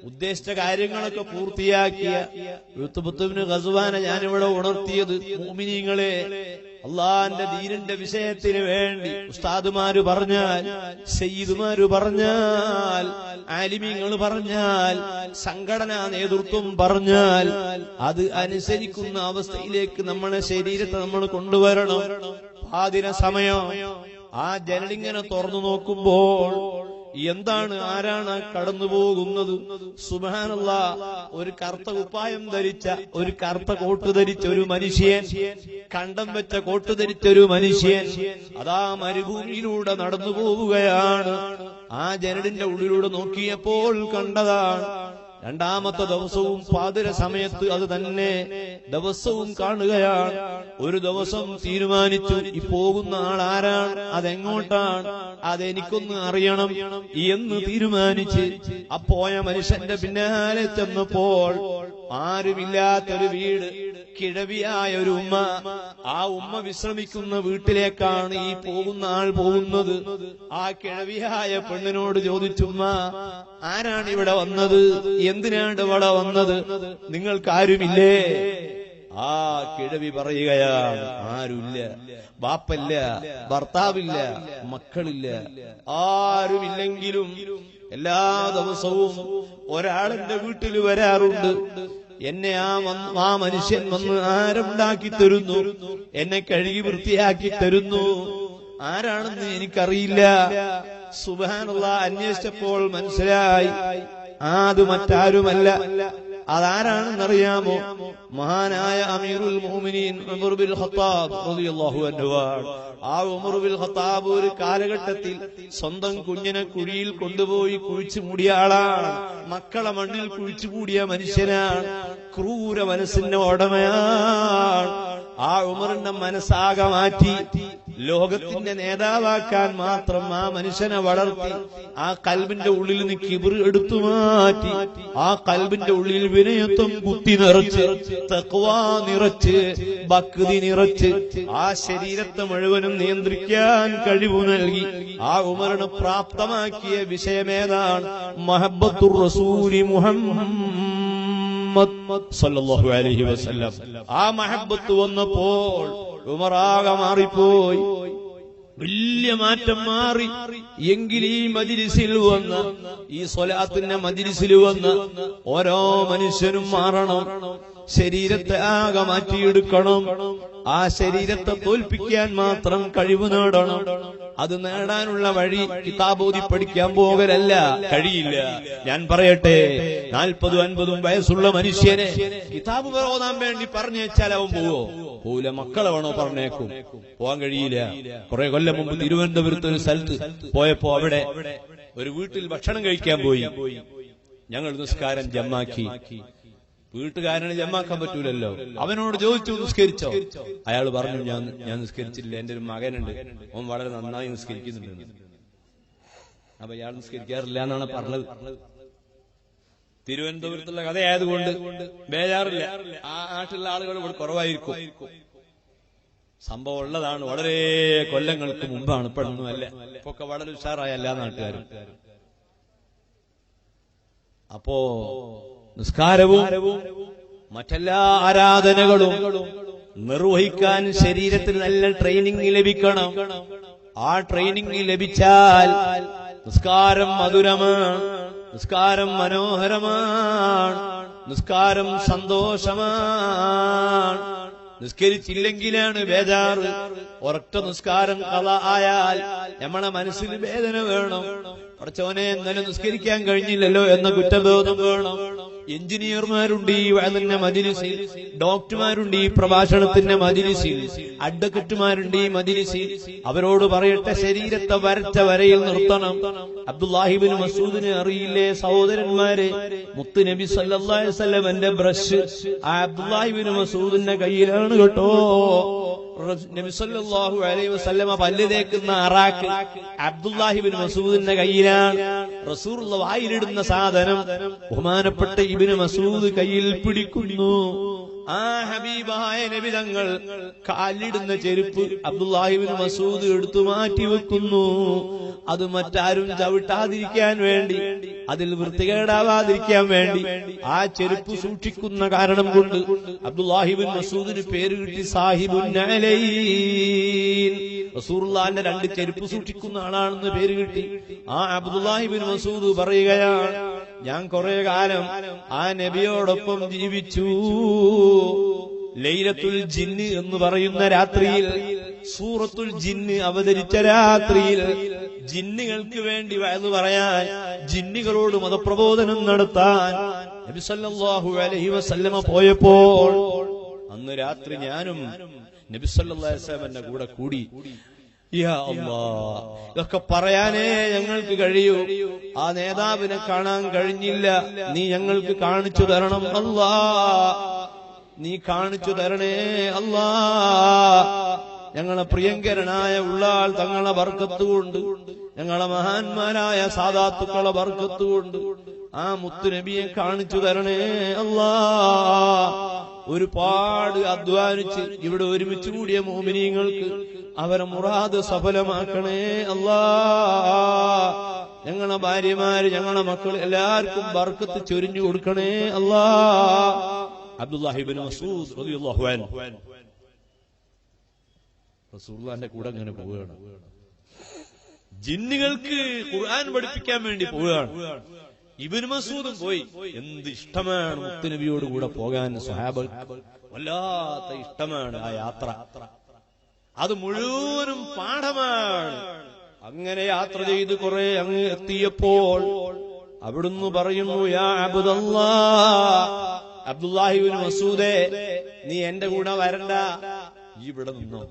ഉദ്ദേശിച്ച കാര്യങ്ങളൊക്കെ പൂർത്തിയാക്കിയ ഉത്ബത്ത് ബിൻ ഗസ്വാനെ ഞാനിവിടെ ഉണർത്തിയത്, മുഅ്മിനീങ്ങളെ, അള്ളാന്റെ ദീനിന്റെ വിഷയത്തിന് വേണ്ടി ഉസ്താദുമാര് പറഞ്ഞാൽ, സയ്യിദുമാര് പറഞ്ഞാൽ, ആലിമീങ്ങൾ പറഞ്ഞാൽ, സംഘടനാ നേതൃത്വം പറഞ്ഞാൽ അത് അനുസരിക്കുന്ന അവസ്ഥയിലേക്ക് നമ്മളെ ശരീരത്തെ നമ്മൾ കൊണ്ടുവരണം. പാതിര സമയം ആ ജനലിങ്ങനെ തുറന്നു നോക്കുമ്പോൾ എന്താണ്, ആരാണ് കടന്നു പോകുന്നത്? സുബ്ഹാനല്ലാഹ്, ഒരു കറുത്ത കുപ്പായം ധരിച്ച, ഒരു കറുത്ത കോട്ട് ധരിച്ച ഒരു മനുഷ്യൻ, കണ്ടം വെച്ച കോട്ട് ധരിച്ച ഒരു മനുഷ്യൻ അതാ മരുഭൂമിയിലൂടെ നടന്നു പോവുകയാണ്. ആ ജനലിന്റെ ഉള്ളിലൂടെ നോക്കിയപ്പോൾ കണ്ടതാണ്. രണ്ടാമത്തെ ദിവസവും പാതിര സമയത്ത് അത് തന്നെ ദിവസവും കാണുകയാണ്. ഒരു ദിവസം തീരുമാനിച്ചു, ഈ പോകുന്ന ആൾ ആരാണ്, അതെങ്ങോട്ടാണ്, അതെനിക്കൊന്ന് അറിയണം എന്ന് തീരുമാനിച്ച് അപ്പോയ മനുഷ്യന്റെ പിന്നാലെ ചെന്നപ്പോൾ ആരുമില്ലാത്തൊരു വീട്, കിഴവിയായ ഒരു ഉമ്മ. ആ ഉമ്മ വിശ്രമിക്കുന്ന വീട്ടിലേക്കാണ് ഈ പോകുന്ന ആൾ പോകുന്നത്. ആ കിഴവിയായ പെണ്ണിനോട് ചോദിച്ചുമ്മ, ആരാണ് ഇവിടെ വന്നത്? എന്തിനാണ് ഇവിടെ വന്നത്? നിങ്ങൾക്കാരുമില്ലേ? ആ കിഴവി പറയുകയാണ്, ആരുമില്ല, ബാപ്പല്ല, ഭർത്താവില്ല, മക്കളില്ല, ആരുമില്ലെങ്കിലും എല്ലാ ദിവസവും ഒരാളെന്റെ വീട്ടിൽ വരാറുണ്ട്. എന്നെ ആ മനുഷ്യൻ വന്ന് ആരുണ്ടാക്കി തരുന്നു, എന്നെ കഴുകി വൃത്തിയാക്കി തരുന്നു. ആരാണെന്ന് എനിക്കറിയില്ല. സുബ്ഹാനല്ലാഹ്, അന്വേഷിച്ചപ്പോൾ മനസ്സിലായി അത് മറ്റാരുമല്ല. അതാരാണെന്നറിയാമോ? മഹാനായ അമീറുൽ മുഅ്മിനീൻ ഉമർ ബിൻ ഖത്താബ് റളിയല്ലാഹു അൻഹു. ആ ഉമർ ബിൻ ഖത്താബ് ഒരു കാലഘട്ടത്തിൽ സ്വന്തം കുഞ്ഞിനെ കുഴിയിൽ കൊണ്ടുപോയി കുഴിച്ചു മൂടിയ ആളാണ്. മക്കളെ മണ്ണിൽ കുഴിച്ചു മൂടിയ മനുഷ്യനാണ്. ക്രൂര മനസ്സിന്റെ ഉടമയാണ്. ആ ഉമറിന്റെ മനസ്സാകെ മാറ്റി ലോകത്തിന്റെ നേതാവാക്കാൻ മാത്രം ആ മനുഷ്യനെ വളർത്തി. ആ കൽബിന്റെ ഉള്ളിൽ നിന്ന് കിബർ എടുത്തു മാറ്റി. ആ കൽബിന്റെ ഉള്ളിൽ വിനയത്വം കുത്തി നിറച്ച്, തഖ്വാ നിറച്ച്, ഭക്തി നിറച്ച്, ആ ശരീരത്തെ മുഴുവനും നിയന്ത്രിക്കാൻ കഴിവ് നൽകി ആ ഉമറിനെ പ്രാപ്തമാക്കിയ വിഷയമേതാണ്? മഹബ്ബത്തുർ റസൂലി മുഹമ്മദ് സല്ലല്ലാഹു അലൈഹി വസല്ലം. ആ മഹബ്ബത്ത് വന്നപ്പോൾ ഉമറാകെ മാറിപ്പോയി. വലിയ മാറ്റം മാറി. എങ്കിൽ ഈ മജ്‌ലിസിൽ വന്ന്, ഈ സ്വലാത്തിന്റെ മജ്‌ലിസിൽ വന്ന് ഓരോ മനുഷ്യനും മാറണം. ശരീരത്തെ ആകെ മാറ്റിയെടുക്കണം. ആ ശരീരത്തെ തോൽപ്പിക്കാൻ മാത്രം കഴിവ് നേടണം. അത് നേടാനുള്ള വഴി കിതാബോധി പഠിക്കാൻ പോകലല്ല, കഴിയില്ല. ഞാൻ പറയട്ടെ, 40-50 വയസ്സുള്ള മനുഷ്യനെ കിതാബ് ഓതാൻ വേണ്ടി പറഞ്ഞേച്ചാൽ അവൻ പോവോ? പോവില്ല. മക്കളെ വേണോ പറഞ്ഞേക്കും, പോകാൻ കഴിയില്ല. കുറെ കൊല്ലം മുമ്പ് തിരുവനന്തപുരത്ത് ഒരു സ്ഥലത്ത് പോയപ്പോ അവിടെ ഒരു വീട്ടിൽ ഭക്ഷണം കഴിക്കാൻ പോയി. ഞങ്ങൾ നിസ്കാരം ജമ്മാക്കി. വീട്ടുകാരന് ജമ്മാക്കാൻ പറ്റൂലല്ലോ. അവനോട് ചോദിച്ചു, നിസ്കരിച്ചോ? അയാൾ പറഞ്ഞു, ഞാൻ നിസ്കരിച്ചില്ല, എന്റെ ഒരു മകനുണ്ട്, അവൻ വളരെ നന്നായി നിസ്കരിക്കുന്നുണ്ട്. അപ്പൊ ഇയാൾ നിസ്കരിക്കാറില്ല എന്നാണ് പറഞ്ഞത്. തിരുവനന്തപുരത്തുള്ള കഥയായതുകൊണ്ട് ബേജാറില്ല. ആ നാട്ടിലുള്ള ആളുകൾ ഇവിടെ കുറവായിരിക്കും. സംഭവം ഉള്ളതാണ്, വളരെ കൊല്ലങ്ങൾക്ക് മുമ്പാണ്, ഇപ്പോഴൊന്നുമല്ല. ഇപ്പൊക്കെ വളരെ ഉഷാറായ എല്ലാ നാട്ടുകാരും. അപ്പോ നിസ്കാരവും മറ്റെല്ലാ ആരാധനകളും നിർവഹിക്കാൻ ശരീരത്തിന് നല്ല ട്രെയിനിങ് ലഭിക്കണം. ആ ട്രെയിനിങ് ലഭിച്ചാൽ നിസ്കാരം മധുരമാണ്, നിസ്കാരം മനോഹരമാണ്, നിസ്കാരം സന്തോഷമാണ്. നിസ്കരിച്ചില്ലെങ്കിലാണ് ബേജാറ്. ഒരൊറ്റ നിസ്കാരം ഖളാ ആയാൽ നമ്മളെ മനസ്സിന് വേദന വേണം. പടച്ചോനെ, ഇന്നലെ നിസ്കരിക്കാൻ കഴിഞ്ഞില്ലല്ലോ എന്ന കുറ്റബോധം വേണം. എഞ്ചിനീയർമാരുണ്ട് ഈ വഅദിന്റെ മജ്‌ലിസിൽ, ഡോക്ടർമാരുണ്ട് ഈ പ്രഭാഷണത്തിന്റെ മജ്‌ലിസിൽ, അഡ്വക്കറ്റുമാരുണ്ട് ഈ മജ്‌ലിസിൽ. അവരോട് പറയട്ടെ, ശരീരത്തെ വരച്ച വരയിൽ നിർത്തണം. അബ്ദുല്ലാഹി ഇബ്നു മസ്ഊദിനെ അറിയില്ലേ സഹോദരന്മാരെ? മുത്ത് നബി സല്ലല്ലാഹു അലൈഹി വസല്ലമന്റെ ബ്രഷ് ആ അബ്ദുല്ലാഹി ഇബ്നു മസ്ഊദിന്റെ കയ്യിലാണ് കേട്ടോ. നബി സല്ലല്ലാഹു അലൈഹി വസല്ലമ പല്ല് തേക്കുന്ന അറാക്ക് അബ്ദുല്ലാഹി ഇബ്നു മസ്ഊദിന്റെ കയ്യിലാണ്. റസൂലുള്ളാഹി വായിലിടുന്ന സാധനം ബഹുമാനപ്പെട്ട ഇബ്നു മസ്ഊദ് കയ്യിൽ പിടിക്കുന്നു. ആ ഹബീബായ നബി തങ്ങൾ കാലിടുന്ന ചെരുപ്പ് അബ്ദുല്ലാഹി ഇബ്നു മസ്ഊദ് എടുത്തു മാറ്റി വെക്കുന്നു. അത് മറ്റാരും ചവിട്ടാതിരിക്കാൻ വേണ്ടി, അതിൽ വൃത്തികേടാവാതിരിക്കാൻ വേണ്ടി ആ ചെരുപ്പ് സൂക്ഷിക്കുന്ന കാരണം കൊണ്ട് അബ്ദുല്ലാഹി ഇബ്നു മസ്ഊദിന് പേര് കിട്ടി സാഹിബുൻ നഅലൈൻ. റസൂലുള്ളാഹിന്റെ 2 ചെരുപ്പ് സൂക്ഷിക്കുന്ന ആളാണെന്ന് പേര് കിട്ടി. ആ അബ്ദുല്ലാഹി ഇബ്നു മസ്ഊദ് പറയുകയാണ്, ഞാൻ കുറെ കാലം ആ നബിയോടൊപ്പം ജീവിച്ചു. ലൈലത്തുൽ ജിന്ന് എന്ന് പറയുന്ന രാത്രിയിൽ, സൂറത്തുൽ ജിന്ന് അവതരിച്ച രാത്രിയിൽ ജിന്നുകൾക്ക് വേണ്ടി വഅദ് പറയാൻ, ജിന്നുകളോട് മതപ്രബോധനം നടത്താൻ നബി സല്ലല്ലാഹു അലൈഹി വസല്ലമ പോയപ്പോൾ അന്ന് രാത്രി ഞാനും നബി സല്ലല്ലാഹു അലൈഹി വസല്ലമന്റെ കൂടെ കൂടി. യാ അല്ലാഹ്, ഇതൊക്കെ പറയാനേ ഞങ്ങൾക്ക് കഴിയൂ. ആ നേതാവിനെ കാണാൻ കഴിഞ്ഞില്ല. നീ ഞങ്ങൾക്ക് കാണിച്ചു തരണം അല്ലാഹ്, നീ കാണിച്ചു തരണേ അല്ലാഹ്. ഞങ്ങളെ പ്രിയങ്കരനായ ഉള്ളാൾ തങ്ങളെ ബർക്കത്തുകൊണ്ട്, ഞങ്ങളെ മഹാന്മാരായ സാദാത്തുക്കളെ ബർക്കത്തുകൊണ്ട് ആ മുത്തുനബിയെ കാണിച്ചു തരണേ അല്ലാഹ്. ഒരുപാട് അധ്വാനിച്ച് ഇവിടെ ഒരുമിച്ച് കൂടിയ മുഅ്മിനീങ്ങൾക്ക് അവരെ മുറാദ് സഫലമാക്കണേ അല്ലാഹ്. ഞങ്ങളെ ഭാര്യമാര്, ഞങ്ങളെ മക്കൾ എല്ലാവർക്കും ബർക്കത്ത് ചൊരിഞ്ഞു കൊടുക്കണേ അല്ലാഹ്. അബ്ദുല്ലാഹി ഇബ്നു മസ്ഊദ് റളിയല്ലാഹു അൻഹു റസൂലുള്ളാഹിന്റെ കൂടെ അങ്ങനെ പോവുകയാണ്. ജിന്നുകൾക്ക് ഖുർആൻ പഠിപ്പിക്കാൻ വേണ്ടി പോവുകയാണ്. ഇബ്നു മസ്ഊദും പോയി. എന്ത് ഇഷ്ടമാണ് മുത്തുനബിയോട് കൂടെ പോകാൻ. സ്വഹാബത്ത് വല്ലാത്ത ഇഷ്ടമാണ് ആ യാത്ര. അത് മുഴുവനും പാഠമാണ്. അങ്ങനെ യാത്ര ചെയ്ത് കുറെ അങ്ങ് എത്തിയപ്പോൾ അവിടുന്ന് പറയുന്നു, യാ അബ്ദുല്ലാഹ്, അബ്ദുല്ലാഹി ഇബ്നു മസ്ഊദേ, നീ എന്റെ കൂടെ വരണ്ട, ഇവിടെ നിന്നോ,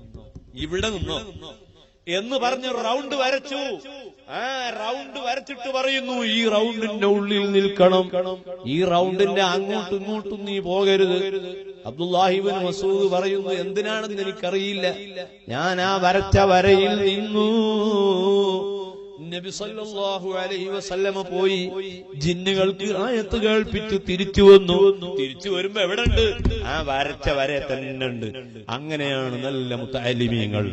ഇവിടെ നിന്നോ എന്ന് പറഞ്ഞ് റൗണ്ട് വരച്ചു. ആ റൗണ്ട് വരച്ചിട്ട് പറയുന്നു, ഈ റൗണ്ടിന്റെ ഉള്ളിൽ നിൽക്കണം, ഈ റൗണ്ടിന്റെ അങ്ങോട്ടും ഇങ്ങോട്ടും നീ പോകരുത്. അബ്ദുല്ലാഹി ഇബ്നു മസ്ഊദ് പറയുന്നു, എന്തിനാണെന്ന് എനിക്കറിയില്ല, ഞാൻ ആ വരച്ച വരയിൽ നിന്നു. നബി സല്ലല്ലാഹു അലൈഹി വസല്ലമ പോയി ജിന്നുകൾക്ക് ആയത്ത് കേൾപ്പിച്ചു തിരിച്ചു വന്നു. തിരിച്ചു വരുമ്പോ എവിടെ ഉണ്ട്? ആ വരച്ച വര തന്നെ ഉണ്ട്. അങ്ങനെയാണ് നല്ല മുത്തഅല്ലിമീങ്ങൾ,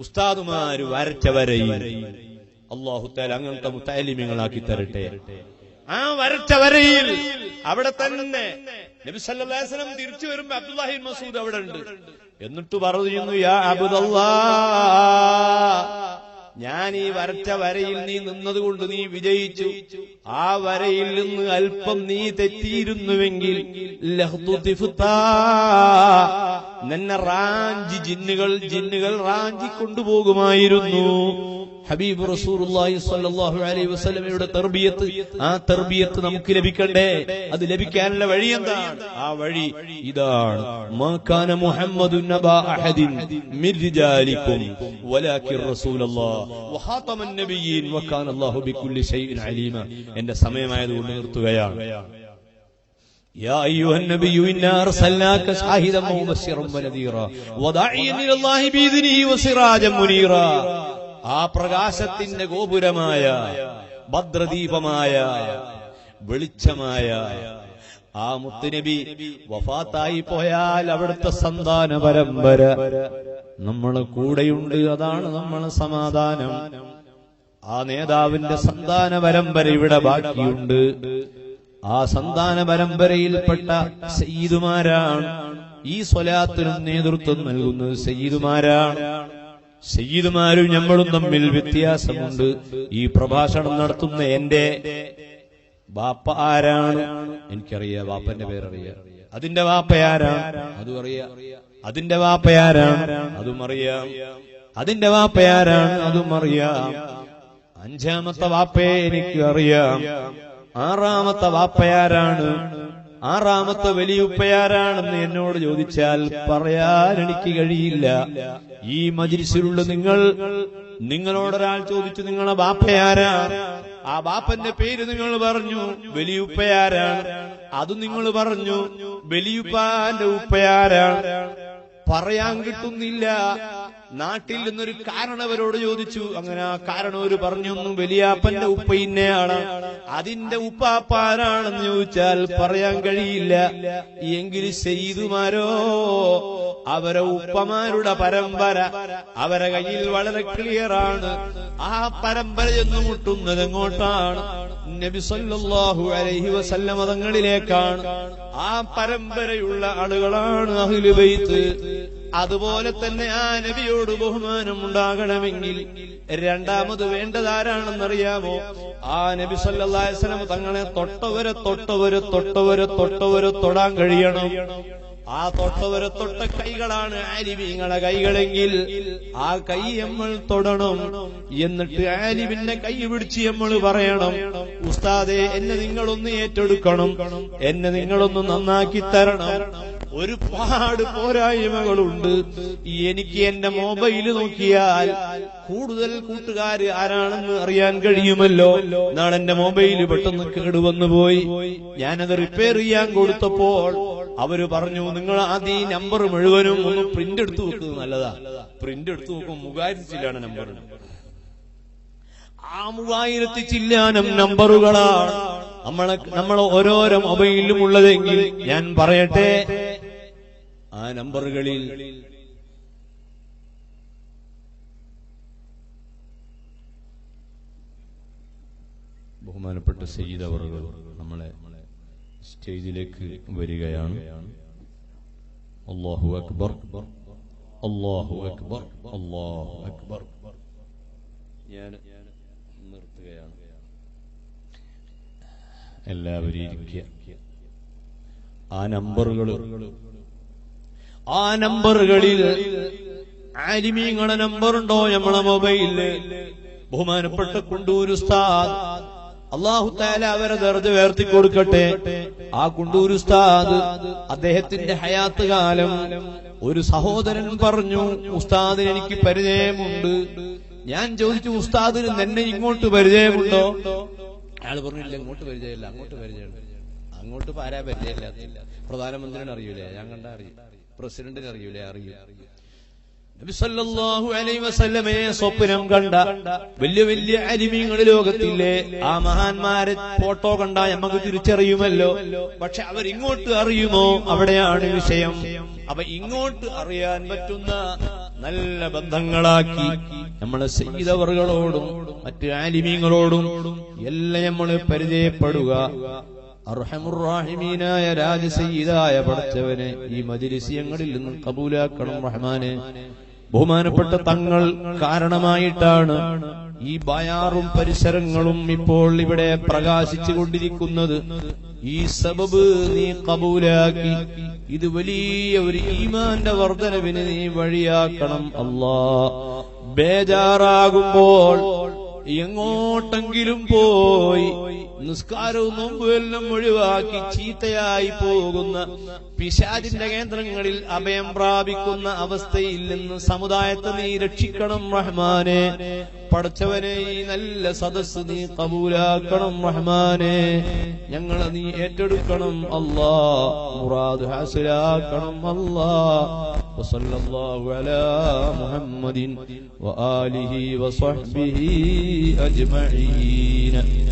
ഉസ്താദുമാര് വരച്ച വരയിൽ. അല്ലാഹു തആല അങ്ങനത്തെ മുത്തഅല്ലിമീങ്ങളാക്കി തരട്ടെ. ആ വരച്ച വരയിൽ അവിടെ തന്നെ നബി സല്ലല്ലാഹു അലൈഹി വസല്ലം തിരിച്ചു വരുമ്പോ അബ്ദുല്ലാഹി ഇബ്നു മസ്ഊദ് അവിടെ ഉണ്ട്. എന്നിട്ട് പറയുന്നു, യാ അബ്ദുല്ലാഹ്, ഞാൻ ഈ വരച്ച വരയിൽ നീ നിന്നതുകൊണ്ട് നീ വിജയിച്ചു. ആ വരയിൽ നിന്ന് അല്പം നീ തെറ്റിയിരുന്നുവെങ്കിൽ നിന്നെ റാഞ്ചി ജിന്നുകൾ റാഞ്ചി കൊണ്ടുപോകുമായിരുന്നു. ഹബീബ് റസൂലുള്ളാഹി സ്വല്ലല്ലാഹു അലൈഹി വസല്ലമയുടെ തർബിയത്ത്, ആ തർബിയത്ത് നമുക്ക് ലഭിക്കണ്ടേ? അത് ലഭിക്കാനുള്ള വഴി എന്താണ്? ആ വഴി ഇതാണ്. മാ കാന മുഹമ്മദുൻ നബാ അഹദിൻ മിൻ റിജാലിക്കും വലാകിൻ റസൂലുള്ളാഹി വഖാതമൻ നബിയ്യീൻ വകാന അല്ലാഹു ബികുല്ലി ഷൈഇൻ അലീമ. എന്റെ സമയമായതുകൊണ്ട് നിർത്തുകയാണ്. يا أيها النبي إنا أرسلناك شاهدا ومبشرا ونذيرا وداعيا إلى الله بإذنه وسراجا منيرا. ആ പ്രകാശത്തിന്റെ ഗോപുരമായ ഭദ്രദീപമായ വെളിച്ചമായ ആ മുത്തുനബി വഫാത്തായി പോയാൽ അവിടുത്തെ സന്താന പരമ്പര നമ്മളെ കൂടെയുണ്ട്. അതാണ് നമ്മളെ സമാധാനം. ആ നേതാവിന്റെ സന്താന പരമ്പര ഇവിടെ ബാക്കിയുണ്ട്. ആ സന്താന പരമ്പരയിൽപ്പെട്ട സയ്യിദുമാരാണ്. ഈ സ്വലാത്തിനും നേതൃത്വം നൽകുന്നത് സയ്യിദുമാരാണ്. സയ്യിദുമാരും നമ്മളും തമ്മിൽ വ്യത്യാസമുണ്ട്. ഈ പ്രഭാഷണം നടത്തുന്ന എന്റെ ബാപ്പ ആരാണ്? എനിക്കറിയാം. ബാപ്പന്റെ പേരറിയാം. അതിന്റെ വാപ്പയാരാണ്? അതും അറിയാം. അതിന്റെ വാപ്പയാരാണ്? അതും അറിയാം. അതിന്റെ വാപ്പയാരാണ്? അതും അറിയാം. അഞ്ചാമത്തെ വാപ്പയെ എനിക്ക് അറിയാം. ആറാമത്തെ വാപ്പയാരാണ്? ആറാമത്തെ വലിയുപ്പയാരാണെന്ന് എന്നോട് ചോദിച്ചാൽ പറയാൻ എനിക്ക് കഴിയില്ല. ഈ മജ്‌ലിസിലുള്ള നിങ്ങളോടൊരാൾ ചോദിച്ചു നിങ്ങളെ ബാപ്പയാരാണ്? ആ ബാപ്പന്റെ പേര് നിങ്ങൾ പറഞ്ഞു. വലിയുപ്പയാരാണ്? അത് നിങ്ങൾ പറഞ്ഞു. വലിയുപ്പാന്റെ ഉപ്പയാരാണ്? പറയാൻ കിട്ടുന്നില്ല. നാട്ടിൽ നിന്നൊരു കാരണവരോട് ചോദിച്ചു. അങ്ങനെ ആ കാരണവര് പറഞ്ഞു വലിയാപ്പന്റെ ഉപ്പ ഇന്നയാണ്. അതിന്റെ ഉപ്പാപ്പാരാണെന്ന് ചോദിച്ചാൽ പറയാൻ കഴിയില്ല. എങ്കിൽ സയ്യിദുമാരോ അവരെ ഉപ്പമാരുടെ പരമ്പര അവരെ കയ്യിൽ വളരെ ക്ലിയറാണ്. ആ പരമ്പര ചെന്ന് മുട്ടുന്നത് എങ്ങോട്ടാണ്? നബി സല്ലല്ലാഹു അലൈഹി വസല്ലം തങ്ങളിലേക്കാണ്. ആ പരമ്പരയുള്ള ആളുകളാണ് അഹ്ലു ബൈത്ത്. അതുപോലെ തന്നെ ആ നബിയോട് ബഹുമാനം ഉണ്ടാകണമെങ്കിൽ രണ്ടാമത് വേണ്ടതാരാണെന്നറിയാമോ? ആ നബി സല്ലല്ലാഹു അലൈഹി വസല്ലം തങ്ങളെ തൊട്ടവരെ തൊടാൻ കഴിയണം. ആ തൊട്ട കൈകളാണ് ആലിമീങ്ങളെ കൈകളെങ്കിൽ ആ കൈ നമ്മൾ തൊടണം. എന്നിട്ട് ആലിമിന്റെ കൈ പിടിച്ച് നമ്മൾ പറയണം, ഉസ്താദേ എന്നെ നിങ്ങളൊന്ന് ഏറ്റെടുക്കണം, എന്നെ നിങ്ങളൊന്ന് നന്നാക്കി തരണം. ഒരുപാട് പോരായ്മകളുണ്ട്. എനിക്ക് എന്റെ മൊബൈല് നോക്കിയാൽ കൂടുതൽ കൂട്ടുകാര് ആരാണെന്ന് അറിയാൻ കഴിയുമല്ലോ. നാളെ എന്റെ മൊബൈല് പെട്ടെന്ന് കേടുവന്നു പോയി. ഞാനത് റിപ്പയർ ചെയ്യാൻ കൊടുത്തപ്പോൾ അവര് പറഞ്ഞു, നിങ്ങൾ ആദ്യം ഈ നമ്പർ മുഴുവനും ഒന്ന് പ്രിന്റ് എടുത്തു വെക്കുന്നത് നല്ലതാ. പ്രിന്റ് എടുത്തു നോക്കും 3000 ചില്ലാണ് നമ്പർ. ആ 3000 ചില്ലാനം നമ്പറുകളാണ് നമ്മളെ ഓരോരോ മൊബൈലിലും ഉള്ളതെങ്കിൽ ഞാൻ പറയട്ടെ, ആ നമ്പറുകളിൽ ബഹുമാനപ്പെട്ട സയ്യിദ് അവറുകൾ നമ്മളെ സ്റ്റേജിലേക്ക് വരികയാണ്. അല്ലാഹു അക്ബർ, അല്ലാഹു അക്ബർ, അല്ലാഹു അക്ബർ. ഞാൻ നിർത്തുകയാണ്. എല്ലാവരും ഇരിക്കുക. ആ നമ്പറുകളിൽ ആലിമീങ്ങളെ നമ്പറുണ്ടോ നമ്മളെ മൊബൈലില്? ബഹുമാനപ്പെട്ട കുണ്ടൂർ ഉസ്താദ്, അല്ലാഹു തആല അവരെ ദർജ ഉയർത്തി കൊടുക്കട്ടെ. ആ കുണ്ടൂർ ഉസ്താദ് അദ്ദേഹത്തിന്റെ ഹയാത്ത് കാലം ഒരു സഹോദരൻ പറഞ്ഞു, ഉസ്താദിന് എനിക്ക് പരിചയമുണ്ട്. ഞാൻ ചോദിച്ചു, ഉസ്താദിന് എന്നെ ഇങ്ങോട്ട് പരിചയമുണ്ടോ? അയാൾ പറഞ്ഞില്ല, ഇങ്ങോട്ട് പരിചയമില്ല, അങ്ങോട്ട് പരിചയമുണ്ട്. അങ്ങോട്ട് ആരാ പരിചയമില്ല? പ്രധാനമന്ത്രിനെ അറിയൂലേ? ഞാൻ കണ്ടാ അറിയും. പ്രസിഡന്റിനെ അറിയൂലേ? അറിയും. നബി സല്ലല്ലാഹു അലൈഹി വസല്ലമയെ സ്വപ്നം കണ്ട വലിയ വലിയ അലിമീങ്ങൾ ലോകത്തില്ലേ, ആ മഹാന്മാരെ ഫോട്ടോ കണ്ടാ നമുക്ക് തിരിച്ചറിയുമല്ലോ. പക്ഷെ അവരിങ്ങോട്ട് അറിയുമോ? അവിടെയാണ് വിഷയം. അപ്പൊ ഇങ്ങോട്ട് അറിയാൻ പറ്റുന്ന നല്ല ബന്ധങ്ങളാക്കി നമ്മളെ സയ്യിദ് അവറുകളോടും മറ്റ് ആലിമീങ്ങളോടും എല്ലാം നമ്മൾ പരിചയപ്പെടുക. അർഹമുർ-റാഹിമീനായ രാജസയ്യിദായ പടച്ചവനെ ഈ മജ്‌ലിസിയങ്ങളിൽ നിന്ന് കബൂലാക്കണം റഹ്മാനെ. ബഹുമാനപ്പെട്ട തങ്ങൾ കാരണമായിട്ടാണ് ഈ ബയാറും പരിസരങ്ങളും ഇപ്പോൾ ഇവിടെ പ്രകാശിച്ചു കൊണ്ടിരിക്കുന്നത്. ഈ സബബ് നീ കബൂലാക്കി ഇത് വലിയ ഒരു ഈമാന്റെ വർധനവിന് നീ വഴിയാക്കണം അല്ലാ. ബേജാറാകുമ്പോൾ എങ്ങോട്ടെങ്കിലും പോയി നിസ്കാരവും നോമ്പുമെല്ലാം ഒഴിവാക്കി ചീത്തയായി പോകുന്ന പിശാചിന്റെ കേന്ദ്രങ്ങളിൽ അഭയം പ്രാപിക്കുന്ന അവസ്ഥയിൽ നിന്ന് സമുദായത്തെ നീ രക്ഷിക്കണം റഹ്മാനെ. പടച്ചവനെ, ഈ നല്ല സദസ്സ് നീ കബൂലാക്കണം റഹ്മാനെ. ഞങ്ങളെ നീ ഏറ്റെടുക്കണം അല്ലാ. മുറാദ് ഹാസിലാക്കണം അല്ലാ. വസല്ലല്ലാഹു അലാ മുഹമ്മദിൻ വആലിഹി വസഹ്ബിഹി അജ്മഈൻ.